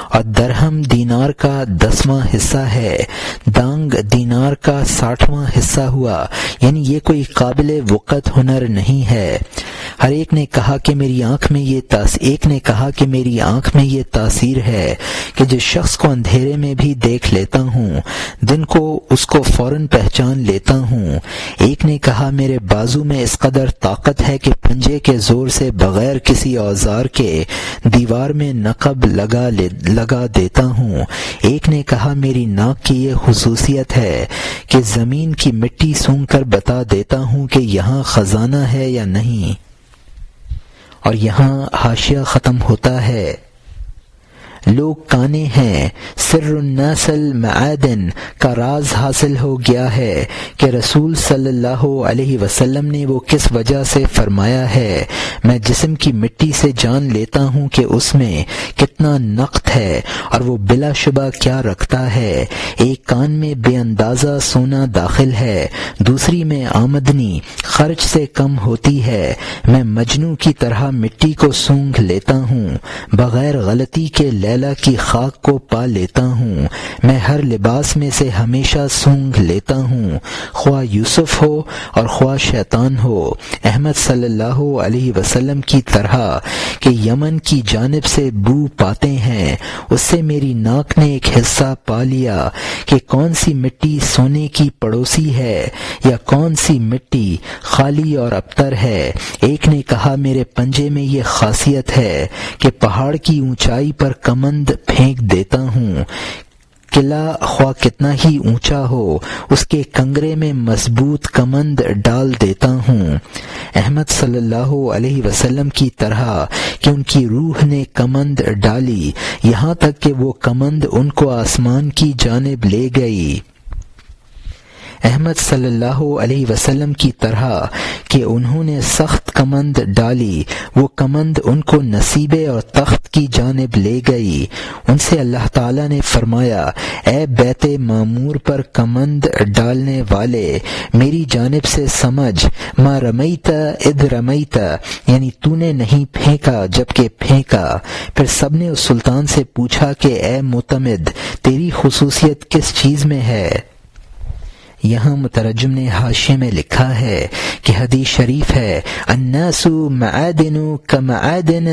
S1: اور درہم دینار کا 10واں حصہ ہے۔ دانگ دینار کا 60واں حصہ ہوا، یعنی یہ کوئی قابل وقت ہنر نہیں ہے۔ ہر ایک نے کہا کہ میری آنکھ میں یہ تاثیر ہے کہ جس شخص کو اندھیرے میں بھی دیکھ لیتا ہوں، دن کو اس کو فوراً پہچان لیتا ہوں۔ ایک نے کہا میرے بازو میں اس قدر طاقت ہے کہ پنجے کے زور سے بغیر کسی اوزار کے دیوار میں نقب لگا دیتا ہوں۔ ایک نے کہا میری ناک کی یہ خصوصیت ہے کہ زمین کی مٹی سونگھ کر بتا دیتا ہوں کہ یہاں خزانہ ہے یا نہیں۔ اور یہاں حاشیہ ختم ہوتا ہے۔ لوگ کانے ہیں، سر الناس المعادن کا راز حاصل ہو گیا ہے کہ رسول صلی اللہ علیہ وسلم نے وہ کس وجہ سے فرمایا ہے، میں جسم کی مٹی سے جان لیتا ہوں کہ اس میں کتنا نقد ہے اور وہ بلا شبہ کیا رکھتا ہے۔ ایک کان میں بے اندازہ سونا داخل ہے، دوسری میں آمدنی خرچ سے کم ہوتی ہے۔ میں مجنوں کی طرح مٹی کو سونگھ لیتا ہوں، بغیر غلطی کے لیلا کی خاک کو پا لیتا ہوں۔ میں ہر لباس میں سے ہمیشہ سونگھ لیتا ہوں، خواہ یوسف ہو اور خواہ شیطان ہو۔ احمد صلی اللہ علیہ وسلم کی طرح کہ یمن کی جانب سے بو پاتے ہیں، اس سے میری ناک نے ایک حصہ پا لیا کہ کون سی مٹی سونے کی پڑوسی ہے یا کون سی مٹی خالی اور ابتر ہے۔ ایک نے کہا میرے پنجے میں یہ خاصیت ہے کہ پہاڑ کی اونچائی پر کمند پھینک دیتا ہوں، قلعہ خواہ کتنا ہی اونچا ہو اس کے کنگرے میں مضبوط کمند ڈال دیتا ہوں۔ احمد صلی اللہ علیہ وسلم کی طرح کہ ان کی روح نے کمند ڈالی، یہاں تک کہ وہ کمند ان کو آسمان کی جانب لے گئی۔ احمد صلی اللہ علیہ وسلم کی طرح کہ انہوں نے سخت کمند ڈالی، وہ کمند ان کو نصیبے اور تخت کی جانب لے گئی۔ ان سے اللہ تعالیٰ نے فرمایا اے بیت معمور پر کمند ڈالنے والے، میری جانب سے سمجھ، ما رمیت اذ رمیت، یعنی تو نے نہیں پھینکا جبکہ پھینکا۔ پھر سب نے اس سلطان سے پوچھا کہ اے معتمد، تیری خصوصیت کس چیز میں ہے؟ یہاں مترجم نے حاشیے میں لکھا ہے کہ حدیث شریف ہے الناس معادن کمعادن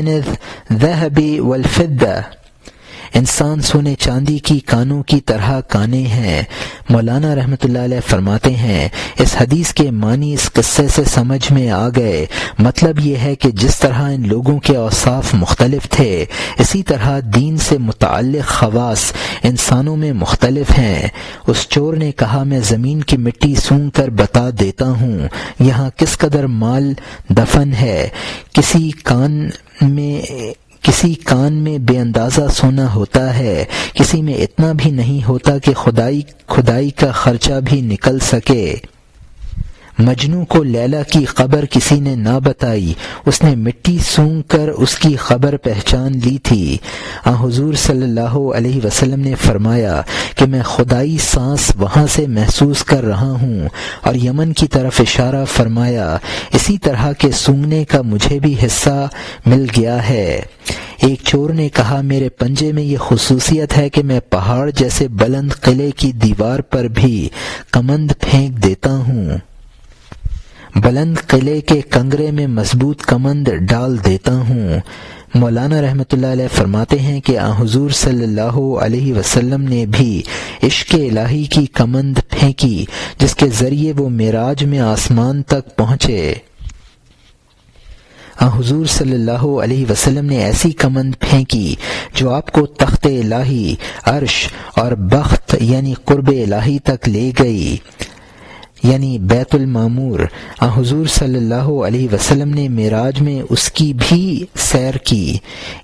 S1: الذهب والفضة، انسان سونے چاندی کی کانوں کی طرح کانے ہیں۔ مولانا رحمۃ اللہ علیہ فرماتے ہیں اس حدیث کے معنی اس قصے سے سمجھ میں آ گئے۔ مطلب یہ ہے کہ جس طرح ان لوگوں کے اوصاف مختلف تھے، اسی طرح دین سے متعلق خواص انسانوں میں مختلف ہیں۔ اس چور نے کہا میں زمین کی مٹی سونگھ کر بتا دیتا ہوں یہاں کس قدر مال دفن ہے۔ کسی کان میں بے اندازہ سونا ہوتا ہے، کسی میں اتنا بھی نہیں ہوتا کہ کھدائی کا خرچہ بھی نکل سکے۔ مجنوں کو لیلا کی خبر کسی نے نہ بتائی، اس نے مٹی سونگ کر اس کی خبر پہچان لی تھی۔ حضور صلی اللہ علیہ وسلم نے فرمایا کہ میں خدائی سانس وہاں سے محسوس کر رہا ہوں، اور یمن کی طرف اشارہ فرمایا، اسی طرح کے سونگنے کا مجھے بھی حصہ مل گیا ہے۔ ایک چور نے کہا، میرے پنجے میں یہ خصوصیت ہے کہ میں پہاڑ جیسے بلند قلعے کی دیوار پر بھی کمند پھینک دیتا ہوں، بلند قلعے کے کنگرے میں مضبوط کمند ڈال دیتا ہوں۔ مولانا رحمۃ اللہ علیہ فرماتے ہیں کہ حضور صلی اللہ علیہ وسلم نے بھی عشق الہی کی کمند پھینکی، جس کے ذریعے وہ معراج میں آسمان تک پہنچے۔ حضور صلی اللہ علیہ وسلم نے ایسی کمند پھینکی جو آپ کو تخت الہی، عرش اور بخت یعنی قرب الہی تک لے گئی، یعنی بیت المعمور۔ حضور صلی اللہ علیہ وسلم نے معراج میں اس کی بھی سیر کی۔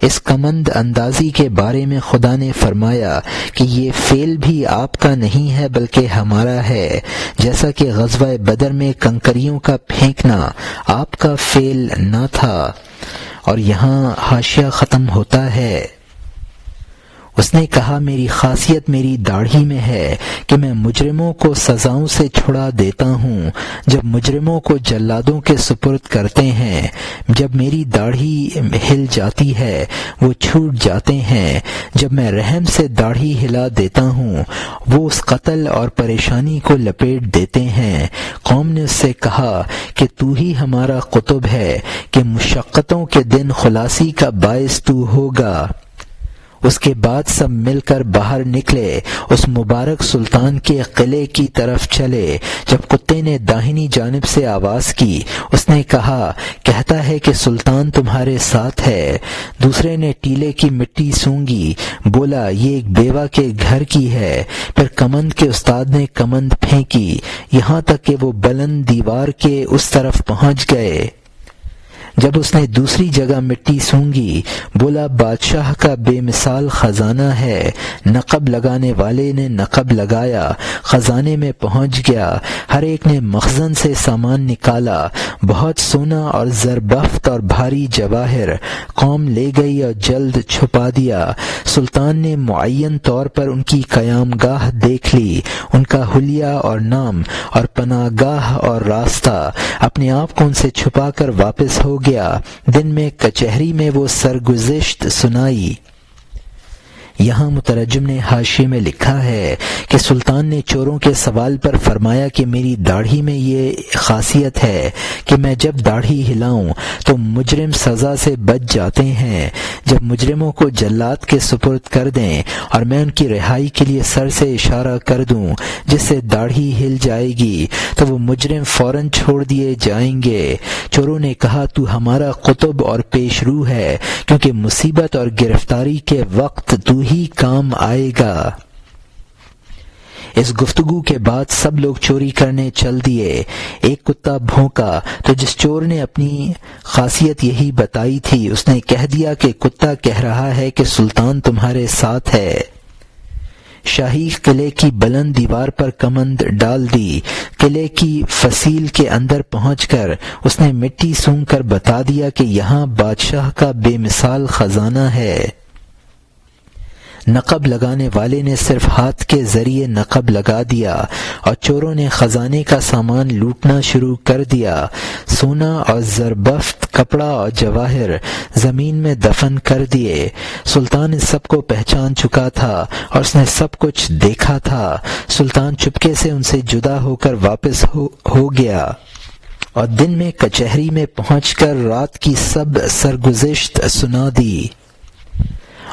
S1: اس کمند اندازی کے بارے میں خدا نے فرمایا کہ یہ فعل بھی آپ کا نہیں ہے بلکہ ہمارا ہے، جیسا کہ غزوہ بدر میں کنکریوں کا پھینکنا آپ کا فعل نہ تھا۔ اور یہاں حاشیہ ختم ہوتا ہے۔ اس نے کہا، میری خاصیت میری داڑھی میں ہے کہ میں مجرموں کو سزاؤں سے چھڑا دیتا ہوں جب مجرموں کو جلادوں کے سپرد کرتے ہیں۔ جب میری داڑھی ہل جاتی ہے وہ چھوٹ جاتے ہیں، جب میں رحم سے داڑھی ہلا دیتا ہوں وہ اس قتل اور پریشانی کو لپیٹ دیتے ہیں۔ قوم نے اس سے کہا کہ تو ہی ہمارا قطب ہے کہ مشقتوں کے دن خلاصی کا باعث تو ہوگا۔ اس کے بعد سب مل کر باہر نکلے، اس مبارک سلطان کے قلعے کی طرف چلے۔ جب کتے نے داہنی جانب سے آواز کی، اس نے کہا، کہتا ہے کہ سلطان تمہارے ساتھ ہے۔ دوسرے نے ٹیلے کی مٹی سونگی، بولا، یہ ایک بیوہ کے گھر کی ہے۔ پھر کمند کے استاد نے کمند پھینکی، یہاں تک کہ وہ بلند دیوار کے اس طرف پہنچ گئے۔ جب اس نے دوسری جگہ مٹی سونگی، بولا، بادشاہ کا بے مثال خزانہ ہے۔ نقب لگانے والے نے نقب لگایا، خزانے میں پہنچ گیا۔ ہر ایک نے مخزن سے سامان نکالا، بہت سونا اور زربفت اور بھاری جواہر۔ قوم لے گئی اور جلد چھپا دیا۔ سلطان نے معین طور پر ان کی قیام گاہ دیکھ لی، ان کا حلیہ اور نام اور پناہ گاہ اور راستہ۔ اپنے آپ کو ان سے چھپا کر واپس ہو گیا۔ دن میں کچہری میں وہ سرگزشت سنائی۔ یہاں مترجم نے حاشیے میں لکھا ہے کہ سلطان نے چوروں کے سوال پر فرمایا کہ میری داڑھی میں یہ خاصیت ہے کہ میں جب داڑھی ہلاؤں تو مجرم سزا سے بچ جاتے ہیں۔ جب مجرموں کو جلاد کے سپرد کر دیں اور میں ان کی رہائی کے لیے سر سے اشارہ کر دوں جس سے داڑھی ہل جائے گی تو وہ مجرم فوراً چھوڑ دیے جائیں گے۔ چوروں نے کہا، تو ہمارا قطب اور پیش رو ہے، کیونکہ مصیبت اور گرفتاری کے وقت تو ہی کام آئے گا۔ اس گفتگو کے بعد سب لوگ چوری کرنے چل دیے۔ ایک کتا بھونکا تو جس چور نے اپنی خاصیت یہی بتائی تھی اس نے کہہ دیا کہ کتا کہہ رہا ہے کہ سلطان تمہارے ساتھ ہے۔ شاہی قلعے کی بلند دیوار پر کمند ڈال دی۔ قلعے کی فصیل کے اندر پہنچ کر اس نے مٹی سونگ کر بتا دیا کہ یہاں بادشاہ کا بے مثال خزانہ ہے۔ نقب لگانے والے نے صرف ہاتھ کے ذریعے نقب لگا دیا اور چوروں نے خزانے کا سامان لوٹنا شروع کر دیا۔ سونا اور زربفت، کپڑا اور جواہر زمین میں دفن کر دیے۔ سلطان اس سب کو پہچان چکا تھا اور اس نے سب کچھ دیکھا تھا۔ سلطان چپکے سے ان سے جدا ہو کر واپس ہو گیا اور دن میں کچہری میں پہنچ کر رات کی سب سرگزشت سنا دی۔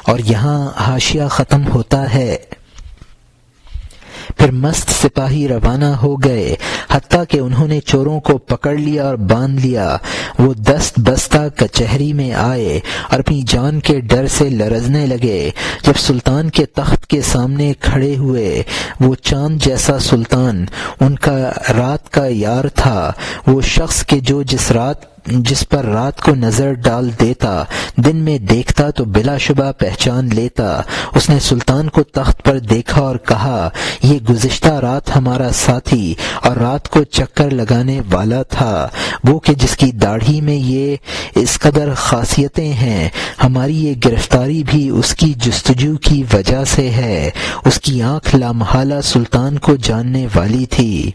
S1: اور یہاں حاشیہ ختم ہوتا ہے۔ پھر مست سپاہی روانہ ہو گئے، حتیٰ کہ انہوں نے چوروں کو پکڑ لیا اور باندھ لیا۔ وہ دست بستہ کچہری میں آئے اور اپنی جان کے ڈر سے لرزنے لگے۔ جب سلطان کے تخت کے سامنے کھڑے ہوئے، وہ چاند جیسا سلطان ان کا رات کا یار تھا، وہ شخص کہ جو جس رات جس پر رات کو نظر ڈال دیتا دن میں دیکھتا تو بلا شبہ پہچان لیتا۔ اس نے سلطان کو تخت پر دیکھا اور کہا، یہ گزشتہ رات ہمارا ساتھی اور رات کو چکر لگانے والا تھا، وہ کہ جس کی داڑھی میں یہ اس قدر خاصیتیں ہیں۔ ہماری یہ گرفتاری بھی اس کی جستجو کی وجہ سے ہے۔ اس کی آنکھ لامحالہ سلطان کو جاننے والی تھی۔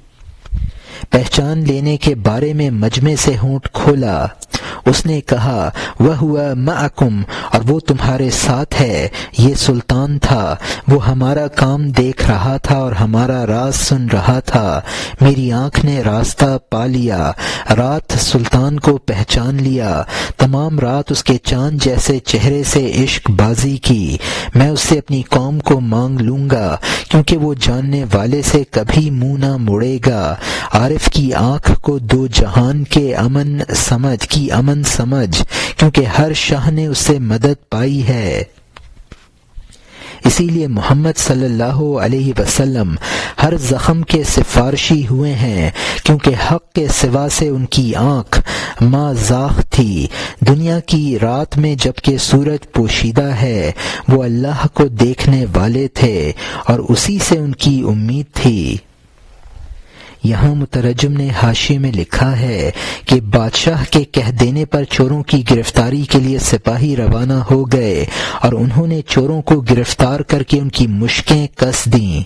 S1: پہچان لینے کے بارے میں مجمع سے ہونٹ کھولا۔ اس نے کہا، وَهُوَ مَعَكُمْ، اور وہ تمہارے ساتھ ہے۔ یہ سلطان تھا، وہ ہمارا کام دیکھ رہا تھا اور ہمارا راز سن رہا تھا۔ میری آنکھ نے راستہ پا لیا، رات سلطان کو پہچان لیا، تمام رات اس کے چاند جیسے چہرے سے عشق بازی کی۔ میں اس سے اپنی قوم کو مانگ لوں گا، کیونکہ وہ جاننے والے سے کبھی منہ نہ موڑے گا۔ عارف کی آنکھ کو دو جہان کے امن سمجھ، کیونکہ ہر شاہ نے اس سے مدد پائی ہے۔ اسی لیے محمد صلی اللہ علیہ وسلم ہر زخم کے سفارشی ہوئے ہیں، کیونکہ حق کے سوا سے ان کی آنکھ مازاغ تھی۔ دنیا کی رات میں جبکہ سورج پوشیدہ ہے، وہ اللہ کو دیکھنے والے تھے اور اسی سے ان کی امید تھی۔ یہاں مترجم نے حاشیے میں لکھا ہے کہ بادشاہ کے کہہ دینے پر چوروں کی گرفتاری کے لیے سپاہی روانہ ہو گئے اور انہوں نے چوروں کو گرفتار کر کے ان کی مشکیں کس دیں۔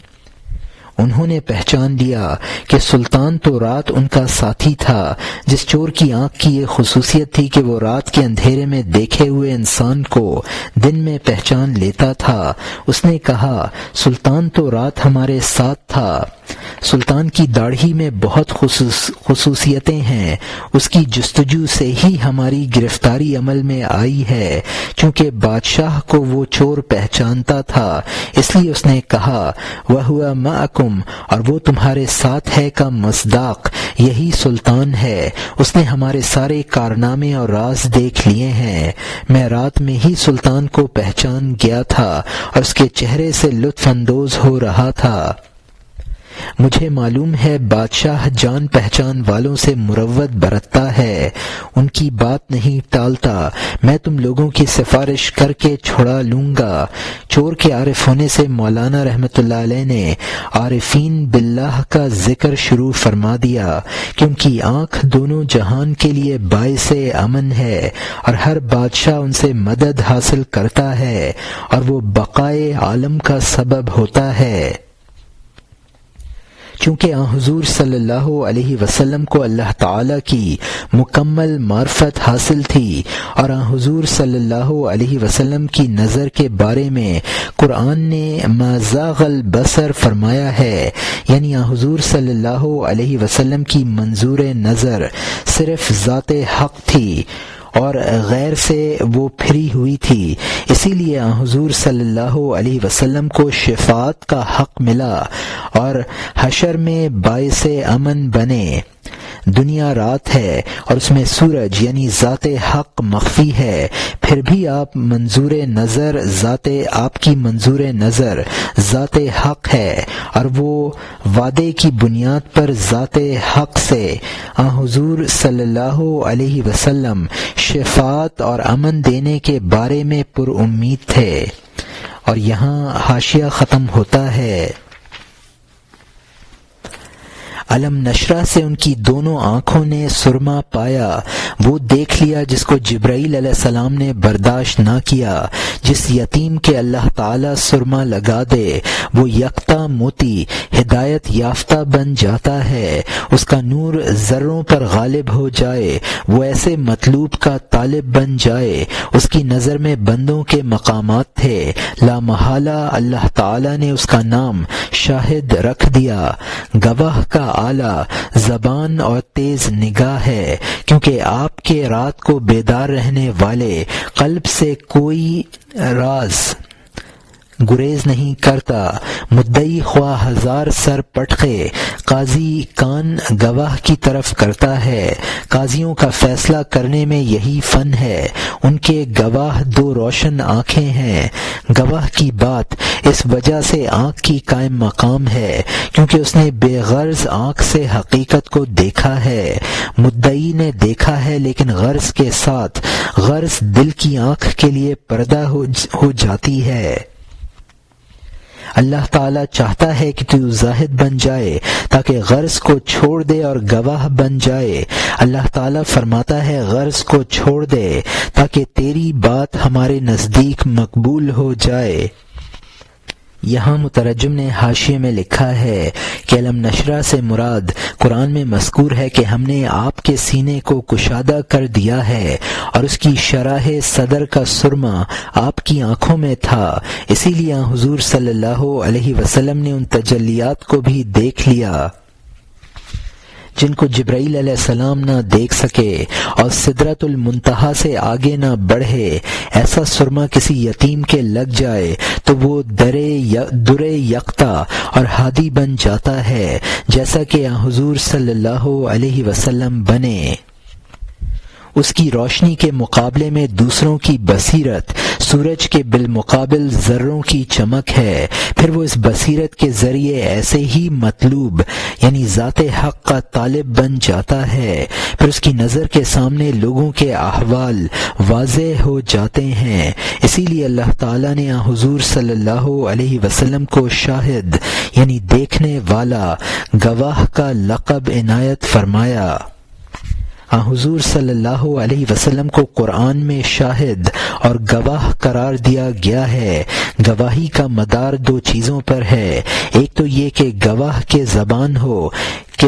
S1: انہوں نے پہچان لیا کہ سلطان تو رات ان کا ساتھی تھا۔ جس چور کی آنکھ کی یہ خصوصیت تھی کہ وہ رات کے اندھیرے میں دیکھے ہوئے انسان کو دن میں پہچان لیتا تھا، اس نے کہا، سلطان تو رات ہمارے ساتھ تھا۔ سلطان کی داڑھی میں بہت خصوصیتیں ہیں، اس کی جستجو سے ہی ہماری گرفتاری عمل میں آئی ہے۔ چونکہ بادشاہ کو وہ چور پہچانتا تھا، اس لیے اس نے کہا، وَهُوَ مَعَكُمْ، اور وہ تمہارے ساتھ ہے کا مصداق یہی سلطان ہے۔ اس نے ہمارے سارے کارنامے اور راز دیکھ لیے ہیں۔ میں رات میں ہی سلطان کو پہچان گیا تھا اور اس کے چہرے سے لطف اندوز ہو رہا تھا۔ مجھے معلوم ہے بادشاہ جان پہچان والوں سے مروت برتتا ہے، ان کی بات نہیں ٹالتا۔ میں تم لوگوں کی سفارش کر کے چھڑا لوں گا۔ چور کے عارف ہونے سے مولانا رحمۃ اللہ علیہ نے عارفین باللہ کا ذکر شروع فرما دیا کہ ان کی آنکھ دونوں جہان کے لیے باعث امن ہے اور ہر بادشاہ ان سے مدد حاصل کرتا ہے اور وہ بقائے عالم کا سبب ہوتا ہے۔ چونکہ حضور صلی اللہ علیہ وسلم کو اللہ تعالی کی مکمل معرفت حاصل تھی اور حضور صلی اللہ علیہ وسلم کی نظر کے بارے میں قرآن نے ما زاغ البصر فرمایا ہے، یعنی حضور صلی اللہ علیہ وسلم کی منظور نظر صرف ذات حق تھی اور غیر سے وہ پھری ہوئی تھی۔ اسی لیے حضور صلی اللہ علیہ وسلم کو شفاعت کا حق ملا اور حشر میں باعث امن بنے۔ دنیا رات ہے اور اس میں سورج یعنی ذات حق مخفی ہے، پھر بھی آپ کی منظور نظر ذات حق ہے اور وہ وعدے کی بنیاد پر ذات حق سے حضور صلی اللہ علیہ وسلم شفاعت اور امن دینے کے بارے میں پر امید تھے۔ اور یہاں حاشیہ ختم ہوتا ہے۔ علم نشرہ سے ان کی دونوں آنکھوں نے سرما پایا، وہ دیکھ لیا جس کو جبرائیل علیہ السلام نے برداشت نہ کیا۔ جس یتیم کے اللہ تعالی سرما لگا دے وہ یکتا موتی ہدایت یافتہ بن جاتا ہے، اس کا نور ذروں پر غالب ہو جائے، وہ ایسے مطلوب کا طالب بن جائے۔ اس کی نظر میں بندوں کے مقامات تھے، لا محالہ اللہ تعالی نے اس کا نام شاہد رکھ دیا، گواہ کا اعلیٰ زبان اور تیز نگاہ ہے، کیونکہ آپ کے رات کو بیدار رہنے والے قلب سے کوئی راز گریز نہیں کرتا، مدعی خواہ ہزار سر پٹخے، قاضی کان گواہ کی طرف کرتا ہے۔ قاضیوں کا فیصلہ کرنے میں یہی فن ہے، ان کے گواہ دو روشن آنکھیں ہیں۔ گواہ کی بات اس وجہ سے آنکھ کی قائم مقام ہے کیونکہ اس نے بے غرض آنکھ سے حقیقت کو دیکھا ہے۔ مدعی نے دیکھا ہے لیکن غرض کے ساتھ، غرض دل کی آنکھ کے لیے پردہ ہو جاتی ہے۔ اللہ تعالیٰ چاہتا ہے کہ تو زاہد بن جائے تاکہ غرض کو چھوڑ دے اور گواہ بن جائے۔ اللہ تعالیٰ فرماتا ہے غرض کو چھوڑ دے تاکہ تیری بات ہمارے نزدیک مقبول ہو جائے۔ یہاں مترجم نے حاشیے میں لکھا ہے کہ علم نشرہ سے مراد قرآن میں مذکور ہے کہ ہم نے آپ کے سینے کو کشادہ کر دیا ہے اور اس کی شرح صدر کا سرما آپ کی آنکھوں میں تھا، اسی لیے حضور صلی اللہ علیہ وسلم نے ان تجلیات کو بھی دیکھ لیا جن کو جبرائیل علیہ السلام نہ دیکھ سکے اور سدرۃ المنتہا سے آگے نہ بڑھے۔ ایسا سرما کسی یتیم کے لگ جائے تو وہ در یکتا اور ہادی بن جاتا ہے، جیسا کہ حضور صلی اللہ علیہ وسلم بنے۔ اس کی روشنی کے مقابلے میں دوسروں کی بصیرت سورج کے بالمقابل ذروں کی چمک ہے، پھر وہ اس بصیرت کے ذریعے ایسے ہی مطلوب یعنی ذات حق کا طالب بن جاتا ہے، پھر اس کی نظر کے سامنے لوگوں کے احوال واضح ہو جاتے ہیں۔ اسی لیے اللہ تعالیٰ نے حضور صلی اللہ علیہ وسلم کو شاہد یعنی دیکھنے والا، گواہ کا لقب عنایت فرمایا۔ حضور صلی اللہ علیہ وسلم کو قرآن میں شاہد اور گواہ قرار دیا گیا ہے۔ گواہی کا مدار دو چیزوں پر ہے، ایک تو یہ کہ گواہ کے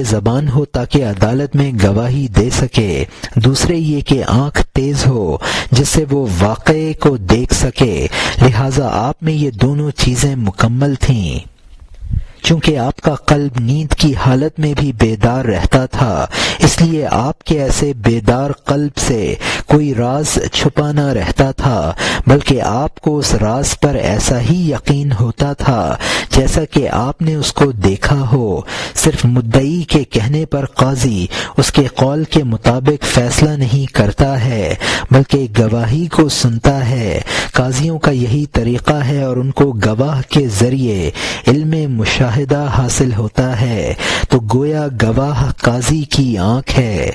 S1: زبان ہو تاکہ عدالت میں گواہی دے سکے، دوسرے یہ کہ آنکھ تیز ہو جس سے وہ واقعے کو دیکھ سکے، لہذا آپ میں یہ دونوں چیزیں مکمل تھیں۔ چونکہ آپ کا قلب نیند کی حالت میں بھی بیدار رہتا تھا، اس لیے آپ کے ایسے بیدار قلب سے کوئی راز چھپا نہ رہتا تھا، بلکہ آپ کو اس راز پر ایسا ہی یقین ہوتا تھا جیسا کہ آپ نے اس کو دیکھا ہو۔ صرف مدعی کے کہنے پر قاضی اس کے قول کے مطابق فیصلہ نہیں کرتا ہے بلکہ گواہی کو سنتا ہے۔ قاضیوں کا یہی طریقہ ہے اور ان کو گواہ کے ذریعے علم مشاہدہ حاصل ہوتا ہے، تو گویا گواہ قاضی کی آنکھ ہے۔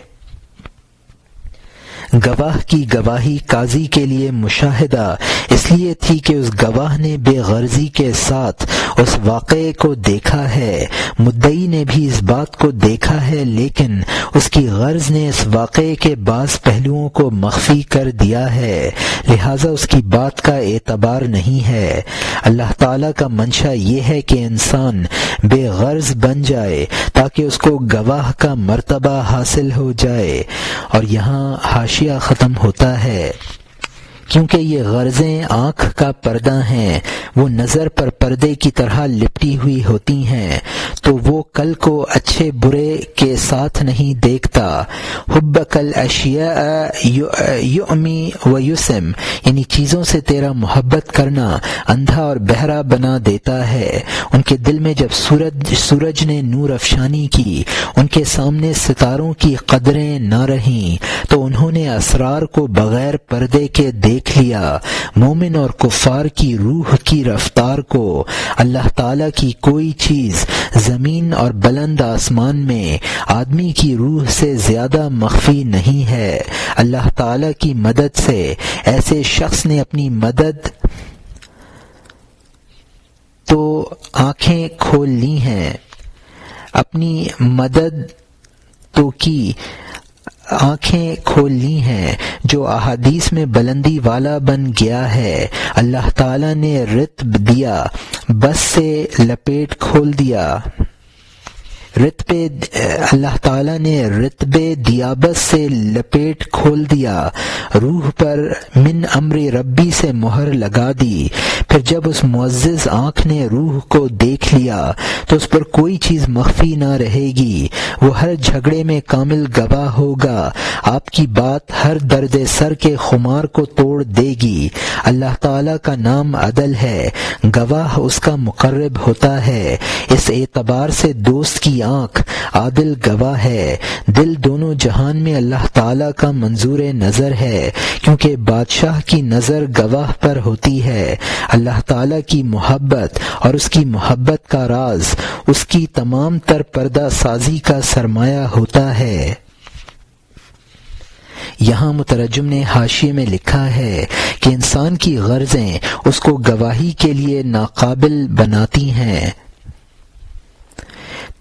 S1: گواہ کی گواہی قاضی کے لیے مشاہدہ اس لیے تھی کہ اس گواہ نے بے غرضی کے ساتھ اس واقعے کو دیکھا ہے، مدعی نے بھی اس بات کو دیکھا ہے لیکن اس کی غرض نے اس واقعے کے بعض پہلوؤں کو مخفی کر دیا ہے، لہذا اس کی بات کا اعتبار نہیں ہے۔ اللہ تعالیٰ کا منشا یہ ہے کہ انسان بے غرض بن جائے تاکہ اس کو گواہ کا مرتبہ حاصل ہو جائے۔ اور یہاں حاشیہ ختم ہوتا ہے۔ کیونکہ یہ غرضیں آنکھ کا پردہ ہیں، وہ نظر پر پردے کی طرح لپٹی ہوئی ہوتی ہیں، تو وہ کل کو اچھے برے کے ساتھ نہیں دیکھتا۔ حبک الاشیاء یعمی و یسم، یعنی چیزوں سے تیرا محبت کرنا اندھا اور بہرا بنا دیتا ہے۔ ان کے دل میں جب سورج نے نور افشانی کی، ان کے سامنے ستاروں کی قدریں نہ رہیں، تو انہوں نے اسرار کو بغیر پردے کے دیکھ لیا۔ مومن اور کفار کی روح کی رفتار کو اللہ تعالیٰ کی کوئی چیز زمین اور بلند آسمان میں آدمی کی روح سے زیادہ مخفی نہیں ہے۔ اللہ تعالیٰ کی مدد سے ایسے شخص نے اپنی مدد تو آنکھیں کھول لی ہیں، اپنی مدد تو کی آنکھیں کھول لی ہیں، جو احادیث میں بلندی والا بن گیا ہے۔ اللہ تعالیٰ نے رتب دیا، بس سے لپیٹ کھول دیا، اللہ تعالیٰ نے رتبے دیابت سے لپیٹ کھول دیا، روح پر من امر ربی سے مہر لگا دی۔ پھر جب اس معزز آنکھ نے روح کو دیکھ لیا تو اس پر کوئی چیز مخفی نہ رہے گی، وہ ہر جھگڑے میں کامل گواہ ہوگا، آپ کی بات ہر درد سر کے خمار کو توڑ دے گی۔ اللہ تعالیٰ کا نام عدل ہے، گواہ اس کا مقرب ہوتا ہے، اس اعتبار سے دوست کی آنکھ عادل گواہ ہے۔ دل دونوں جہان میں اللہ تعالیٰ کا منظور نظر ہے، کیونکہ بادشاہ کی نظر گواہ پر ہوتی ہے۔ اللہ تعالیٰ کی محبت اور اس کی محبت کا راز اس کی تمام تر پردہ سازی کا سرمایہ ہوتا ہے۔ یہاں مترجم نے حاشیے میں لکھا ہے کہ انسان کی غرضیں اس کو گواہی کے لیے ناقابل بناتی ہیں۔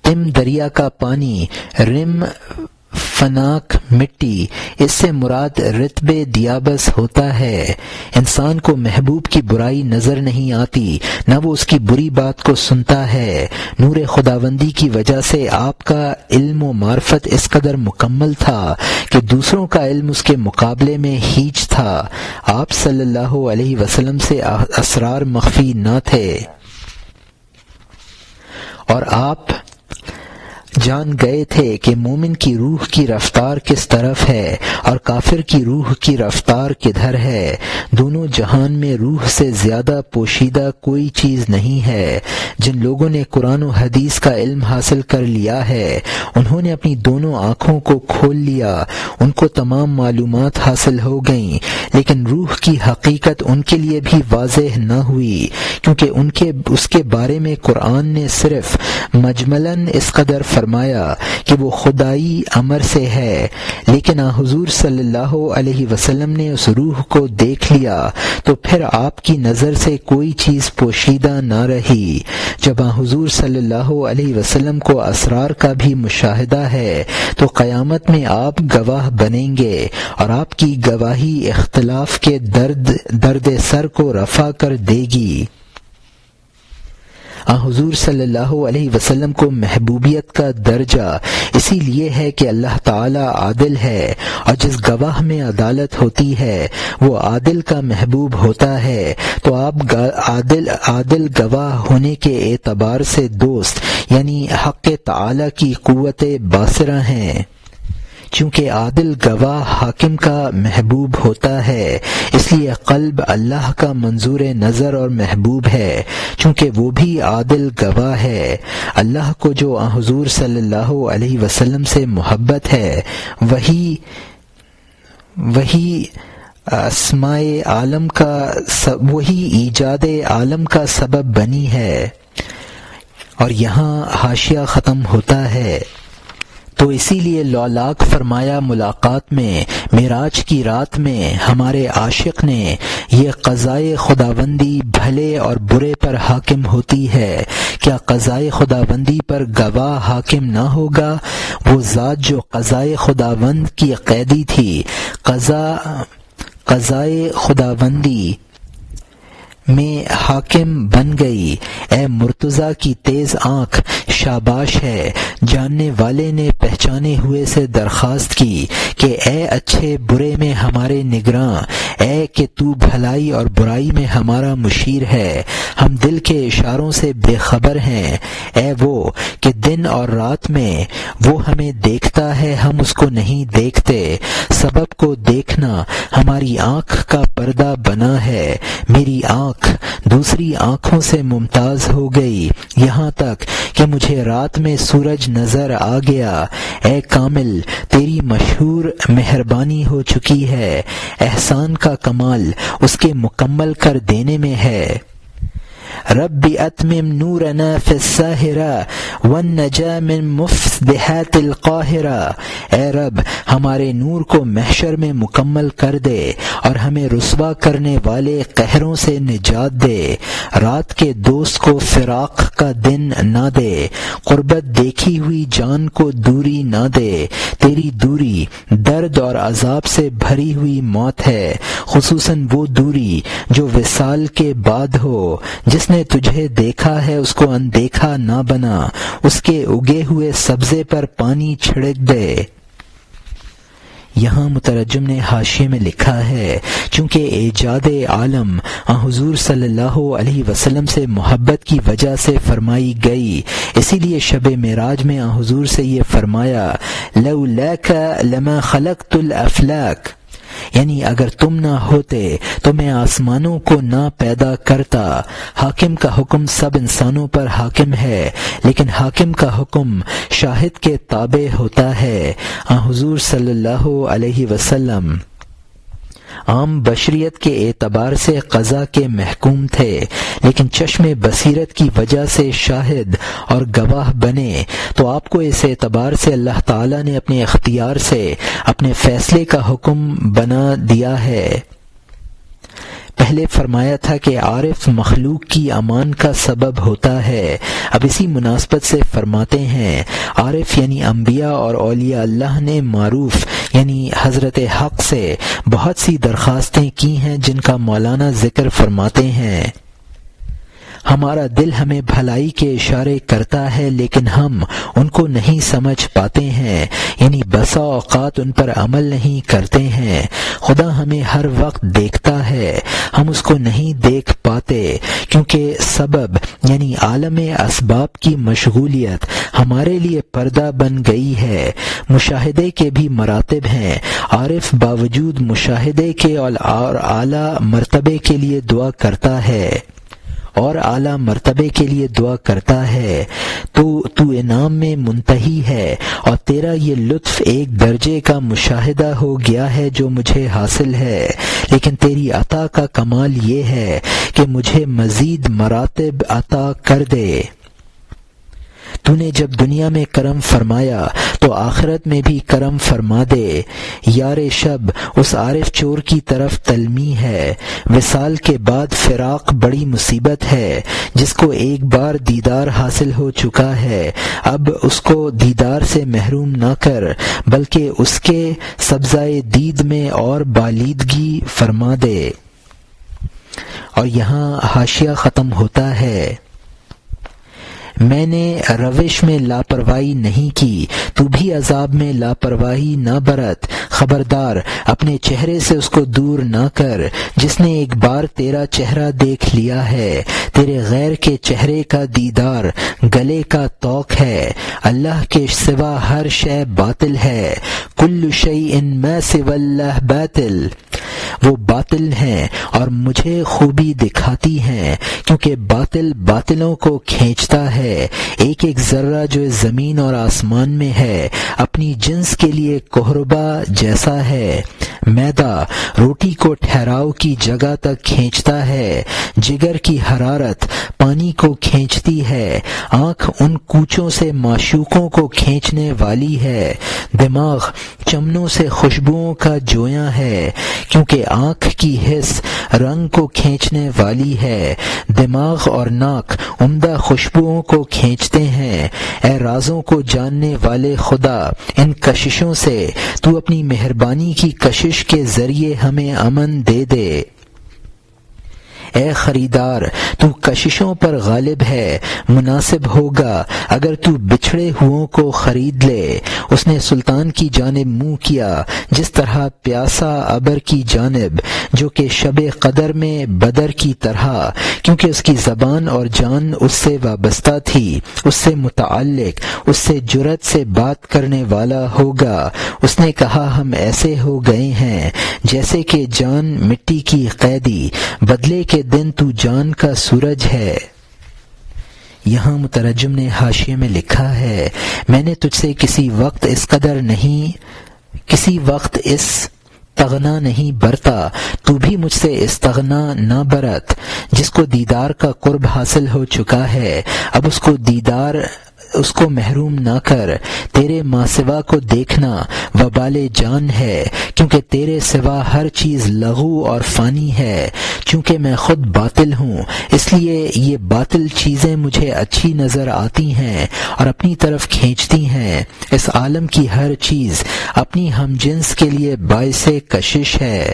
S1: تم دریا کا پانی، رم فناک مٹی، اس سے مراد رتب دیابس ہوتا ہے۔ انسان کو محبوب کی برائی نظر نہیں آتی، نہ وہ اس کی بری بات کو سنتا ہے۔ نور خداوندی کی وجہ سے آپ کا علم و معرفت اس قدر مکمل تھا کہ دوسروں کا علم اس کے مقابلے میں ہیچ تھا۔ آپ صلی اللہ علیہ وسلم سے اسرار مخفی نہ تھے، اور آپ جان گئے تھے کہ مومن کی روح کی رفتار کس طرف ہے اور کافر کی روح کی رفتار کدھر ہے۔ دونوں جہان میں روح سے زیادہ پوشیدہ کوئی چیز نہیں ہے۔ جن لوگوں نے قرآن و حدیث کا علم حاصل کر لیا ہے، انہوں نے اپنی دونوں آنکھوں کو کھول لیا، ان کو تمام معلومات حاصل ہو گئیں، لیکن روح کی حقیقت ان کے لیے بھی واضح نہ ہوئی، کیونکہ اس کے بارے میں قرآن نے صرف مجملاً اس قدر فرمایا کہ وہ خدائی امر سے ہے، لیکن حضور صلی اللہ علیہ وسلم نے اس روح کو دیکھ لیا تو پھر آپ کی نظر سے کوئی چیز پوشیدہ نہ رہی۔ جب حضور صلی اللہ علیہ وسلم کو اسرار کا بھی مشاہدہ ہے تو قیامت میں آپ گواہ بنیں گے، اور آپ کی گواہی اختلاف کے درد سر کو رفع کر دے گی۔ حضور صلی اللہ علیہ وسلم کو محبوبیت کا درجہ اسی لیے ہے کہ اللہ تعالی عادل ہے، اور جس گواہ میں عدالت ہوتی ہے وہ عادل کا محبوب ہوتا ہے، تو آپ عادل گواہ ہونے کے اعتبار سے دوست یعنی حق تعالی کی قوت باصرہ ہیں۔ چونکہ عادل گواہ حاکم کا محبوب ہوتا ہے، اس لیے قلب اللہ کا منظور نظر اور محبوب ہے، چونکہ وہ بھی عادل گواہ ہے۔ اللہ کو جو حضور صلی اللہ علیہ وسلم سے محبت ہے، وہی اسماء عالم کا وہی ایجاد عالم کا سبب بنی ہے۔ اور یہاں حاشیہ ختم ہوتا ہے۔ تو اسی لیے لولاک فرمایا ملاقات میں معراج کی رات میں ہمارے عاشق نے، یہ قضائے خداوندی بھلے اور برے پر حاکم ہوتی ہے، کیا قضائے خداوندی پر گواہ حاکم نہ ہوگا؟ وہ ذات جو قضائے خداوند کی قیدی تھی، قضائے خداوندی میں حاکم بن گئی۔ اے مرتضیٰ کی تیز آنکھ، شاباش ہے۔ جاننے والے نے پہچانے ہوئے سے درخواست کی کہ اے اچھے برے میں ہمارے نگراں، اے کہ تو بھلائی اور برائی میں ہمارا مشیر ہے، ہم دل کے اشاروں سے بے خبر ہیں۔ اے وہ کہ دن اور رات میں وہ ہمیں دیکھتا ہے، ہم اس کو نہیں دیکھتے۔ سبب کو دیکھنا ہماری آنکھ کا پردہ بنا ہے، میری آنکھ دوسری آنکھوں سے ممتاز ہو گئی، یہاں تک کہ مجھے رات میں سورج نظر آ گیا۔ اے کامل، تیری مشہور مہربانی ہو چکی ہے، احسان کا کمال اس کے مکمل کر دینے میں ہے۔ رب اتمم نورنا فی الساہرہ والنجا من مفسدحات القاہرہ۔ اے رب، ہمارے نور کو محشر میں مکمل کر دے اور ہمیں رسوا کرنے والے قہروں سے نجات دے۔ رات کے دوست کو فراق کا دن نہ دے، قربت دیکھی ہوئی جان کو دوری نہ دے۔ تیری دوری درد اور عذاب سے بھری ہوئی موت ہے، خصوصاً وہ دوری جو وصال کے بعد ہو۔ جس نے نے تجھے دیکھا ہے اس کو اندیکھا نہ بنا، اس کے اگے ہوئے سبزے پر پانی چھڑک دے۔ یہاں مترجم نے حاشیے میں لکھا ہے چونکہ ایجاد عالم حضور صلی اللہ علیہ وسلم سے محبت کی وجہ سے فرمائی گئی، اسی لیے شب معراج میں حضور سے یہ فرمایا لولاک لما خلقت الافلاک، یعنی اگر تم نہ ہوتے تو میں آسمانوں کو نہ پیدا کرتا۔ حاکم کا حکم سب انسانوں پر حاکم ہے، لیکن حاکم کا حکم شاہد کے تابع ہوتا ہے۔ حضور صلی اللہ علیہ وسلم عام بشریت کے اعتبار سے قضا کے محکوم تھے، لیکن چشم بصیرت کی وجہ سے شاہد اور گواہ بنے، تو آپ کو اس اعتبار سے اللہ تعالی نے اپنے اختیار سے اپنے فیصلے کا حکم بنا دیا ہے۔ پہلے فرمایا تھا کہ عارف مخلوق کی امان کا سبب ہوتا ہے، اب اسی مناسبت سے فرماتے ہیں عارف یعنی انبیاء اور اولیاء اللہ نے معروف یعنی حضرت حق سے بہت سی درخواستیں کی ہیں جن کا مولانا ذکر فرماتے ہیں۔ ہمارا دل ہمیں بھلائی کے اشارے کرتا ہے لیکن ہم ان کو نہیں سمجھ پاتے ہیں، یعنی بسا اوقات ان پر عمل نہیں کرتے ہیں۔ خدا ہمیں ہر وقت دیکھتا ہے، ہم اس کو نہیں دیکھ پاتے کیونکہ سبب یعنی عالم اسباب کی مشغولیت ہمارے لیے پردہ بن گئی ہے۔ مشاہدے کے بھی مراتب ہیں، عارف باوجود مشاہدے کے اور اعلیٰ مرتبے کے لیے دعا کرتا ہے تو انعام میں منتہی ہے، اور تیرا یہ لطف ایک درجے کا مشاہدہ ہو گیا ہے جو مجھے حاصل ہے، لیکن تیری عطا کا کمال یہ ہے کہ مجھے مزید مراتب عطا کر دے۔ تو نے جب دنیا میں کرم فرمایا تو آخرت میں بھی کرم فرما دے۔ یار شب اس عارف چور کی طرف تلمی ہے، وصال کے بعد فراق بڑی مصیبت ہے، جس کو ایک بار دیدار حاصل ہو چکا ہے اب اس کو دیدار سے محروم نہ کر بلکہ اس کے سبزۂ دید میں اور بالیدگی فرما دے۔ اور یہاں حاشیہ ختم ہوتا ہے۔ میں نے روش میں لاپرواہی نہیں کی، تو بھی عذاب میں لاپرواہی نہ برت، خبردار اپنے چہرے سے اس کو دور نہ کر جس نے ایک بار تیرا چہرہ دیکھ لیا ہے۔ تیرے غیر کے چہرے کا دیدار گلے کا توق ہے، اللہ کے سوا ہر شے باطل ہے، کل شیء ما سوی اللہ باطل، وہ باطل ہیں اور مجھے خوبی دکھاتی ہیں کیونکہ باطل باطلوں کو کھینچتا ہے۔ ایک ایک ذرہ جو زمین اور آسمان میں ہے اپنی جنس کے لیے کہربا جیسا ہے۔ میدا روٹی کو ٹھہراؤ کی جگہ تک کھینچتا ہے، جگر کی حرارت پانی کو کھینچتی ہے، آنکھ ان کوچوں سے معشوقوں کو کھینچنے والی ہے، دماغ چمنوں سے خوشبوؤں کا جویاں ہے کیونکہ آنکھ کی حس رنگ کو کھینچنے والی ہے، دماغ اور ناک عمدہ خوشبوؤں کو کھینچتے ہیں۔ اے رازوں کو جاننے والے خدا، ان کششوں سے تو اپنی مہربانی کی کشش کے ذریعے ہمیں امن دے دے۔ اے خریدار، تو کششوں پر غالب ہے، مناسب ہوگا اگر تو بچھڑے ہوئوں کو خرید لے۔ اس نے سلطان کی جانب منہ کیا جس طرح پیاسا ابر کی جانب، جو کہ شب قدر میں بدر کی طرح، کیونکہ اس کی زبان اور جان اس سے وابستہ تھی، اس سے متعلق، اس سے جرأت سے بات کرنے والا ہوگا۔ اس نے کہا ہم ایسے ہو گئے ہیں جیسے کہ جان مٹی کی قیدی، بدلے کے دن تو جان کا سورج ہے۔ یہاں مترجم نے حاشیے میں لکھا ہے میں نے تجھ سے کسی وقت استغنا نہیں برتا، تو بھی مجھ سے استغنا نہ برت۔ جس کو دیدار کا قرب حاصل ہو چکا ہے اب اس کو محروم نہ کر۔ تیرے ماں سوا کو دیکھنا وبال جان ہے کیونکہ تیرے سوا ہر چیز لغو اور فانی ہے۔ چونکہ میں خود باطل ہوں اس لیے یہ باطل چیزیں مجھے اچھی نظر آتی ہیں اور اپنی طرف کھینچتی ہیں۔ اس عالم کی ہر چیز اپنی ہم جنس کے لیے باعث کشش ہے۔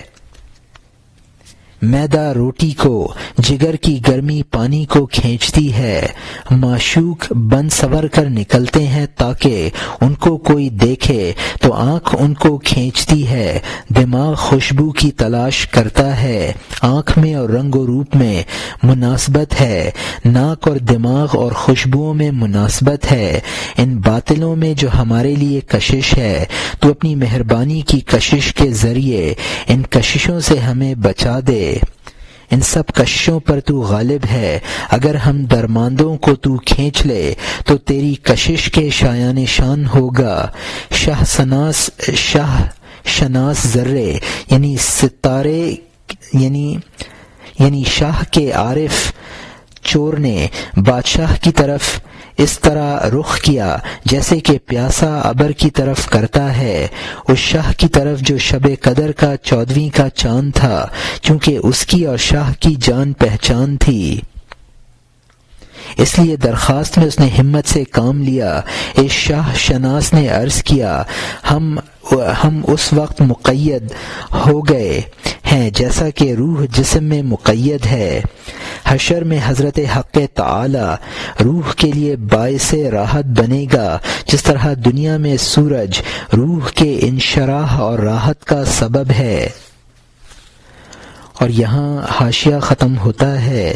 S1: میدا روٹی کو، جگر کی گرمی پانی کو کھینچتی ہے۔ معشوق بن سور کر نکلتے ہیں تاکہ ان کو کوئی دیکھے تو آنکھ ان کو کھینچتی ہے۔ دماغ خوشبو کی تلاش کرتا ہے، آنکھ میں اور رنگ و روپ میں مناسبت ہے، ناک اور دماغ اور خوشبوؤں میں مناسبت ہے۔ ان باطلوں میں جو ہمارے لیے کشش ہے، تو اپنی مہربانی کی کشش کے ذریعے ان کششوں سے ہمیں بچا دے۔ ان سب کششوں پر تو غالب ہے، اگر ہم درماندوں کو تو کھینچ لے تو تیری کشش کے شایان شان ہوگا۔ شاہ شناس ذرے یعنی ستارے یعنی شاہ کے عارف چور نے بادشاہ کی طرف اس طرح رخ کیا جیسے کہ پیاسا ابر کی طرف کرتا ہے، اس شاہ کی طرف جو شب قدر کا 14ویں کا چاند تھا، چونکہ اس کی اور شاہ کی جان پہچان تھی، اس لیے درخواست میں اس نے ہمت سے کام لیا۔ اس شاہ شناس نے عرض کیا، ہم اس وقت مقید ہو گئے ہیں جیسا کہ روح جسم میں مقید ہے۔ حشر میں حضرت حق تعالی روح کے لیے باعث راحت بنے گا، جس طرح دنیا میں سورج روح کے انشراح اور راحت کا سبب ہے۔ اور یہاں حاشیہ ختم ہوتا ہے۔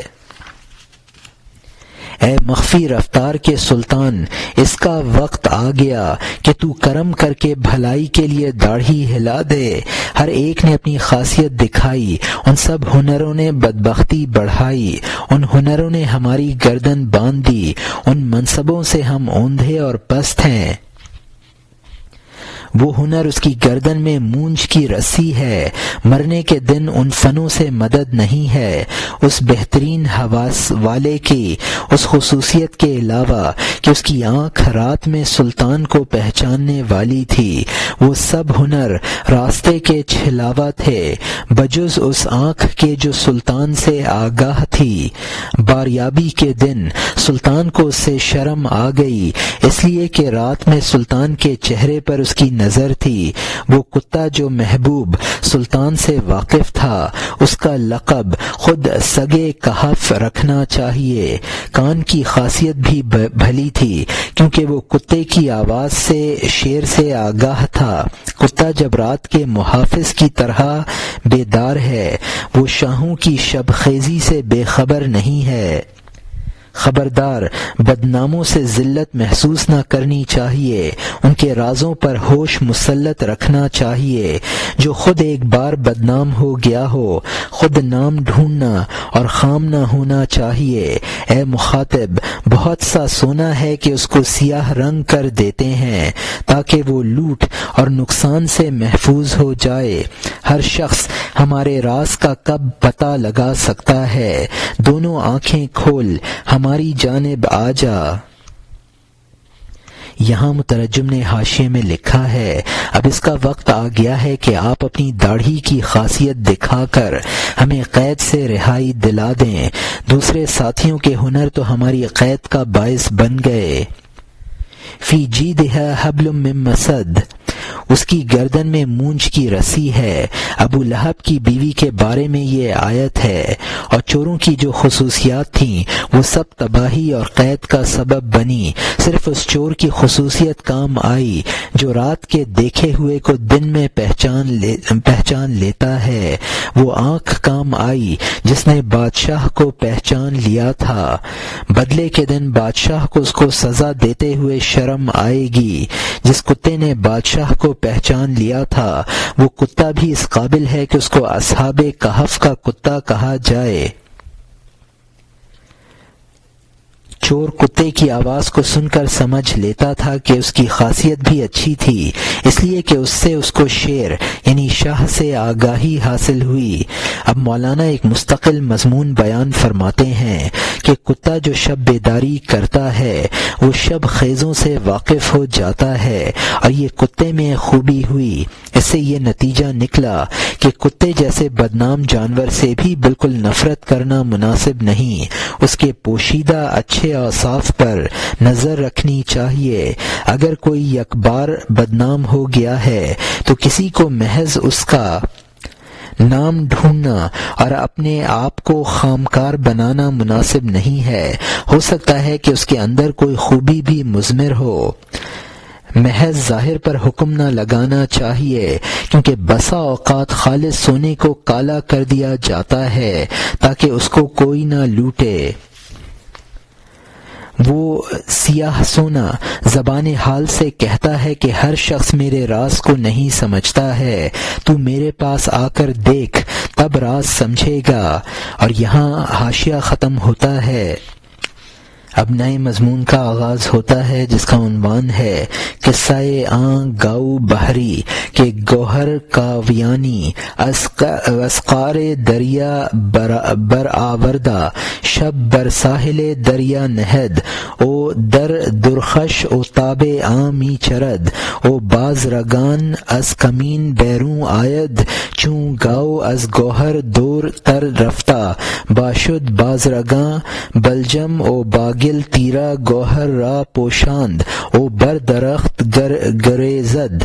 S1: اے مخفی رفتار کے سلطان، اس کا وقت آ گیا کہ تو کرم کر کے بھلائی کے لیے داڑھی ہلا دے۔ ہر ایک نے اپنی خاصیت دکھائی، ان سب ہنروں نے بدبختی بڑھائی، ان ہنروں نے ہماری گردن باندھ دی، ان منصبوں سے ہم اوندھے اور پست ہیں۔ وہ ہنر اس کی گردن میں مونج کی رسی ہے، مرنے کے دن ان فنوں سے مدد نہیں ہے۔ اس بہترین حواس والے کی اس خصوصیت کے علاوہ کہ اس کی آنکھ رات میں سلطان کو پہچاننے والی تھی، وہ سب ہنر راستے کے چھلاوا تھے بجز اس آنکھ کے جو سلطان سے آگاہ تھی۔ باریابی کے دن سلطان کو اس سے شرم آ گئی، اس لیے کہ رات میں سلطان کے چہرے پر اس کی نظر تھی۔ وہ کتا جو محبوب سلطان سے واقف تھا، اس کا لقب خود سگے کہف رکھنا چاہیے۔ کان کی خاصیت بھی بھلی تھی، کیونکہ وہ کتے کی آواز سے شیر سے آگاہ تھا۔ کتا جب رات کے محافظ کی طرح بیدار ہے، وہ شاہوں کی شب خیزی سے بے خبر نہیں ہے۔ خبردار، بدناموں سے ذلت محسوس نہ کرنی چاہیے، ان کے رازوں پر ہوش مسلط رکھنا چاہیے۔ جو خود ایک بار بدنام ہو گیا ہو، خود نام ڈھونڈنا اور خام نہ ہونا چاہیے۔ اے مخاطب، بہت سا سونا ہے کہ اس کو سیاہ رنگ کر دیتے ہیں تاکہ وہ لوٹ اور نقصان سے محفوظ ہو جائے۔ ہر شخص ہمارے راز کا کب پتہ لگا سکتا ہے۔ دونوں آنکھیں کھول، ہماری جانب آ جا۔ یہاں مترجم نے حاشیے میں لکھا ہے، اب اس کا وقت آ گیا ہے کہ آپ اپنی داڑھی کی خاصیت دکھا کر ہمیں قید سے رہائی دلا دیں۔ دوسرے ساتھیوں کے ہنر تو ہماری قید کا باعث بن گئے۔ فی جیدہا حبل من مسد، اس کی گردن میں مونج کی رسی ہے۔ ابو لہب کی بیوی کے بارے میں یہ آیت ہے، اور چوروں کی جو خصوصیات تھیں وہ سب تباہی اور قید کا سبب بنی۔ صرف اس چور کی خصوصیت کام آئی جو رات کے دیکھے ہوئے کو دن میں پہچان لیتا ہے۔ وہ آنکھ کام آئی جس نے بادشاہ کو پہچان لیا تھا۔ بدلے کے دن بادشاہ کو اس کو سزا دیتے ہوئے شرم آئے گی۔ جس کتے نے بادشاہ کو پہچان لیا تھا، وہ کتا بھی اس قابل ہے کہ اس کو اصحاب کہف کا کتا کہا جائے۔ چور کتے کی آواز کو سن کر سمجھ لیتا تھا کہ اس کی خاصیت بھی اچھی تھی، اس لیے کہ اس سے اس کو شیر یعنی شاہ سے آگاہی حاصل ہوئی۔ اب مولانا ایک مستقل مضمون بیان فرماتے ہیں کہ کتا جو شب بیداری کرتا ہے وہ شب خیزوں سے واقف ہو جاتا ہے، اور یہ کتے میں خوبی ہوئی۔ اس سے یہ نتیجہ نکلا کہ کتے جیسے بدنام جانور سے بھی بالکل نفرت کرنا مناسب نہیں، اس کے پوشیدہ اچھے اوصاف پر نظر رکھنی چاہیے۔ اگر کوئی یک بار بدنام ہو گیا ہے تو کسی کو محض اس کا نام ڈھونڈنا اور اپنے آپ کو خامکار بنانا مناسب نہیں ہے۔ ہو سکتا ہے کہ اس کے اندر کوئی خوبی بھی مضمر ہو، محض ظاہر پر حکم نہ لگانا چاہیے، کیونکہ بسا اوقات خالص سونے کو کالا کر دیا جاتا ہے تاکہ اس کو کوئی نہ لوٹے۔ وہ سیاہ سونا زبان حال سے کہتا ہے کہ ہر شخص میرے راز کو نہیں سمجھتا ہے، تو میرے پاس آ کر دیکھ تب راز سمجھے گا۔ اور یہاں حاشیہ ختم ہوتا ہے۔ اب نئے مضمون کا آغاز ہوتا ہے جس کا عنوان ہے قصہ گاؤ بحری کہ گوہر کاویانی اسقار دریا برآوردہ شب بر ساحل دریا نہد او در درخش او تاب می چرد او باز رگان از کمین بیرون آید چون گاؤ از گوہر دور تر رفتہ باشد باز رگاں بلجم او باگل تیرا گوہر را پوشاند او بر درخت گریزد،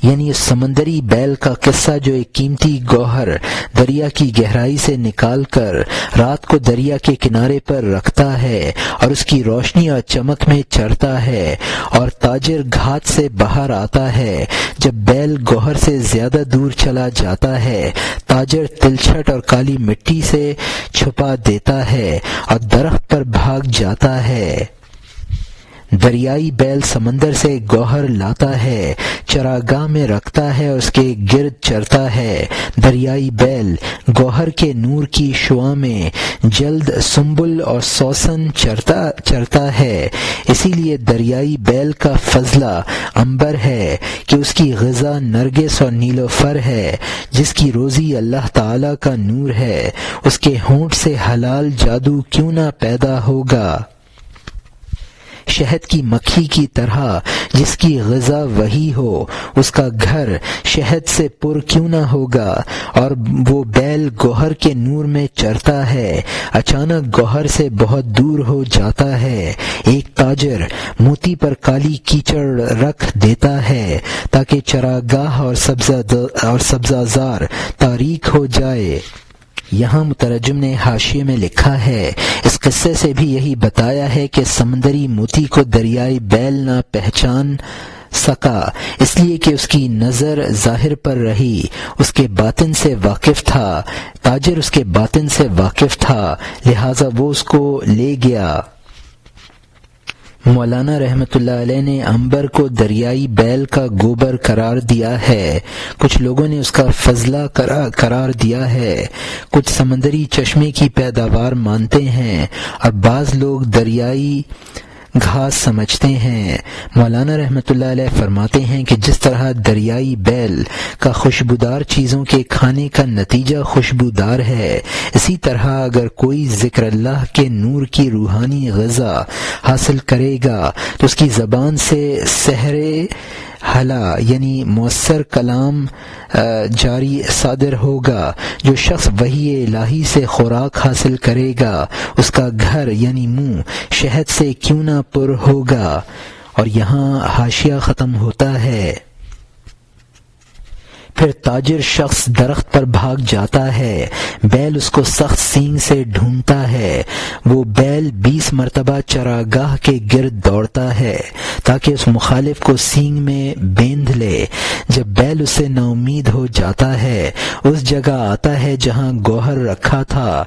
S1: یعنی اس سمندری بیل کا قصہ جو ایک قیمتی گوہر دریا کی گہرائی سے نکال کر رات کو دریا کے کنارے پر رکھتا ہے اور اس کی روشنی اور چمک میں چرتا ہے، اور تاجر گھات سے باہر آتا ہے۔ جب بیل گوہر سے زیادہ دور چلا جاتا ہے، تاجر تلچھٹ اور کالی مٹی سے چھپا دیتا ہے اور درخت پر بھاگ جاتا ہے۔ دریائی بیل سمندر سے گوہر لاتا ہے، چراگاہ میں رکھتا ہے اور اس کے گرد چرتا ہے۔ دریائی بیل گوہر کے نور کی شعاع میں جلد سنبل اور سوسن چرتا ہے، اسی لیے دریائی بیل کا فضلہ عنبر ہے کہ اس کی غذا نرگس اور نیلوفر ہے۔ جس کی روزی اللہ تعالی کا نور ہے، اس کے ہونٹ سے حلال جادو کیوں نہ پیدا ہوگا؟ شہد کی مکھی کی طرح جس کی غذا وہی ہو، اس کا گھر شہد سے پر کیوں نہ ہوگا؟ اور وہ بیل گوہر کے نور میں چرتا ہے، اچانک گوہر سے بہت دور ہو جاتا ہے۔ ایک تاجر موتی پر کالی کیچڑ رکھ دیتا ہے تاکہ چراگاہ اور سبزہ زار تاریک ہو جائے۔ یہاں مترجم نے حاشیے میں لکھا ہے، اس قصے سے بھی یہی بتایا ہے کہ سمندری موتی کو دریائی بیل نہ پہچان سکا، اس لیے کہ اس کی نظر ظاہر پر رہی، اس کے باطن سے واقف تھا، تاجر اس کے باطن سے واقف تھا، لہذا وہ اس کو لے گیا۔ مولانا رحمۃ اللہ علیہ نے عنبر کو دریائی بیل کا گوبر قرار دیا ہے، کچھ لوگوں نے اس کا فضلہ قرار دیا ہے، کچھ سمندری چشمے کی پیداوار مانتے ہیں اور بعض لوگ دریائی گھاس سمجھتے ہیں۔ مولانا رحمۃ اللہ علیہ فرماتے ہیں کہ جس طرح دریائی بیل کا خوشبودار چیزوں کے کھانے کا نتیجہ خوشبودار ہے، اسی طرح اگر کوئی ذکر اللہ کے نور کی روحانی غذا حاصل کرے گا تو اس کی زبان سے سحر حلا یعنی مؤثر کلام جاری صادر ہوگا۔ جو شخص وحی الہی سے خوراک حاصل کرے گا، اس کا گھر یعنی منہ شہد سے کیوں نہ پر ہوگا۔ اور یہاں حاشیہ ختم ہوتا ہے۔ پھر تاجر شخص درخت پر بھاگ جاتا ہے، بیل اس کو سخت سینگ سے ڈھونڈتا ہے، وہ بیل 20 مرتبہ چراگاہ کے گرد دوڑتا ہے تاکہ اس مخالف کو سینگ میں بیندھ لے۔ جب بیل اسے نا امید ہو جاتا ہے، اس جگہ آتا ہے جہاں گوہر رکھا تھا،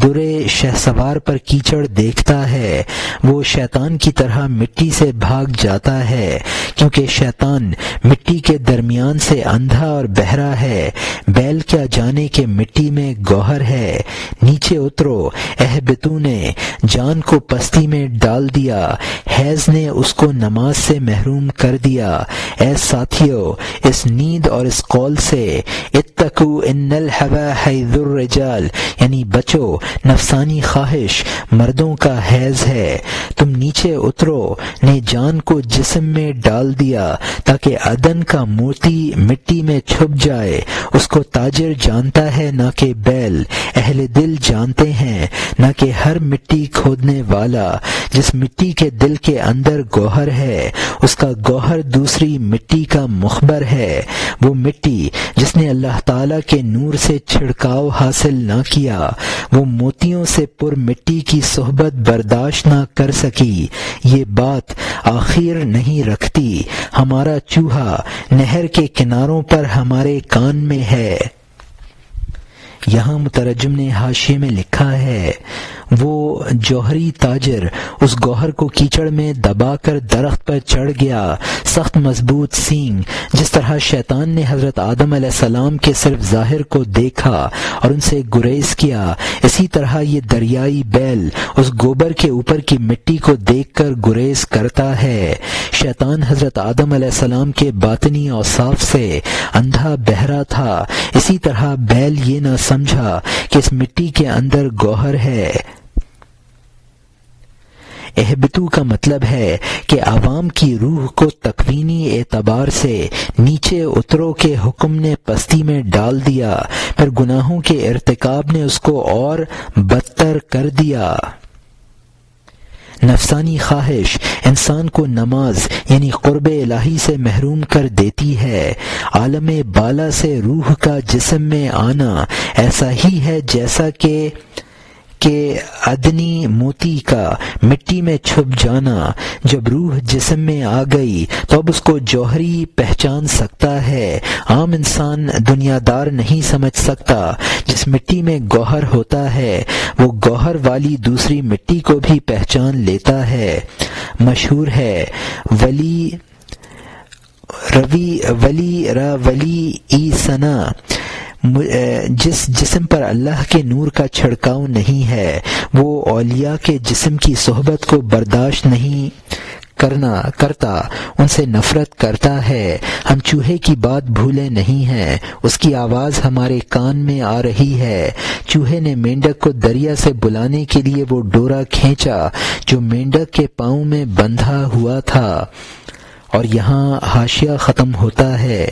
S1: درے شہسوار پر کیچڑ دیکھتا ہے، وہ شیطان کی طرح مٹی سے بھاگ جاتا ہے، کیونکہ شیطان مٹی کے درمیان سے اندھا اور بہرا ہے۔ بیل کیا جانے کہ مٹی میں گوہر ہے۔ نیچے اترو، اہبتوں نے جان کو پستی میں ڈال دیا، حیض نے اس کو نماز سے محروم کر دیا۔ اے ساتھیو، اس نیند اور اس قول سے اتقوا ان الہوی حیض الرجال یعنی بچو، نفسانی خواہش مردوں کا حیض ہے، تم نیچے اترو نے جان کو جسم میں ڈال دیا تاکہ عدن کا موتی مٹی میں چھپ جائے، اس کو تاجر جانتا ہے نہ کہ بیل، اہل دل جانتے ہیں نہ کہ ہر مٹی کھودنے والا، جس مٹی کے دل کے اندر گوہر ہے اس کا گوہر دوسری مٹی کا مخبر ہے، وہ مٹی جس نے اللہ تعالی کے نور سے چھڑکاؤ حاصل نہ کیا، وہ موتیوں سے پر مٹی کی صحبت برداشت نہ کر سکی، یہ بات آخر نہیں رکھتی، ہمارا چوہا نہر کے کناروں پر ہمارے کان میں ہے۔ یہاں مترجم نے حاشیے میں لکھا ہے، وہ جوہری تاجر اس گوہر کو کیچڑ میں دبا کر درخت پر چڑھ گیا، سخت مضبوط سینگ، جس طرح شیطان نے حضرت آدم علیہ السلام کے صرف ظاہر کو دیکھا اور ان سے گریز کیا، اسی طرح یہ دریائی بیل اس گوبر کے اوپر کی مٹی کو دیکھ کر گریز کرتا ہے۔ شیطان حضرت آدم علیہ السلام کے باطنی اوصاف سے اندھا بہرا تھا، اسی طرح بیل یہ نہ سمجھا کہ اس مٹی کے اندر گوہر ہے۔ اہبتو کا مطلب ہے کہ عوام کی روح کو تکوینی اعتبار سے نیچے اترو کے حکم نے پستی میں ڈال دیا، پھر گناہوں کے ارتکاب نے اس کو اور بدتر کر دیا۔ نفسانی خواہش انسان کو نماز یعنی قرب الہی سے محروم کر دیتی ہے۔ عالم بالا سے روح کا جسم میں آنا ایسا ہی ہے جیسا کہ ادنی موتی کا مٹی میں چھپ جانا۔ جب روح جسم میں آ گئی تو اب اس کو جوہری پہچان سکتا ہے، عام انسان دنیا دار نہیں سمجھ سکتا۔ جس مٹی میں گوہر ہوتا ہے وہ گوہر والی دوسری مٹی کو بھی پہچان لیتا ہے۔ مشہور ہے ولی ای سنا، جس جسم پر اللہ کے نور کا چھڑکاؤ نہیں ہے وہ اولیاء کے جسم کی صحبت کو برداشت نہیں کرتا، ان سے نفرت کرتا ہے۔ ہم چوہے کی بات بھولے نہیں ہیں، اس کی آواز ہمارے کان میں آ رہی ہے۔ چوہے نے مینڈک کو دریا سے بلانے کے لیے وہ ڈورا کھینچا جو مینڈک کے پاؤں میں بندھا ہوا تھا۔ اور یہاں حاشیہ ختم ہوتا ہے۔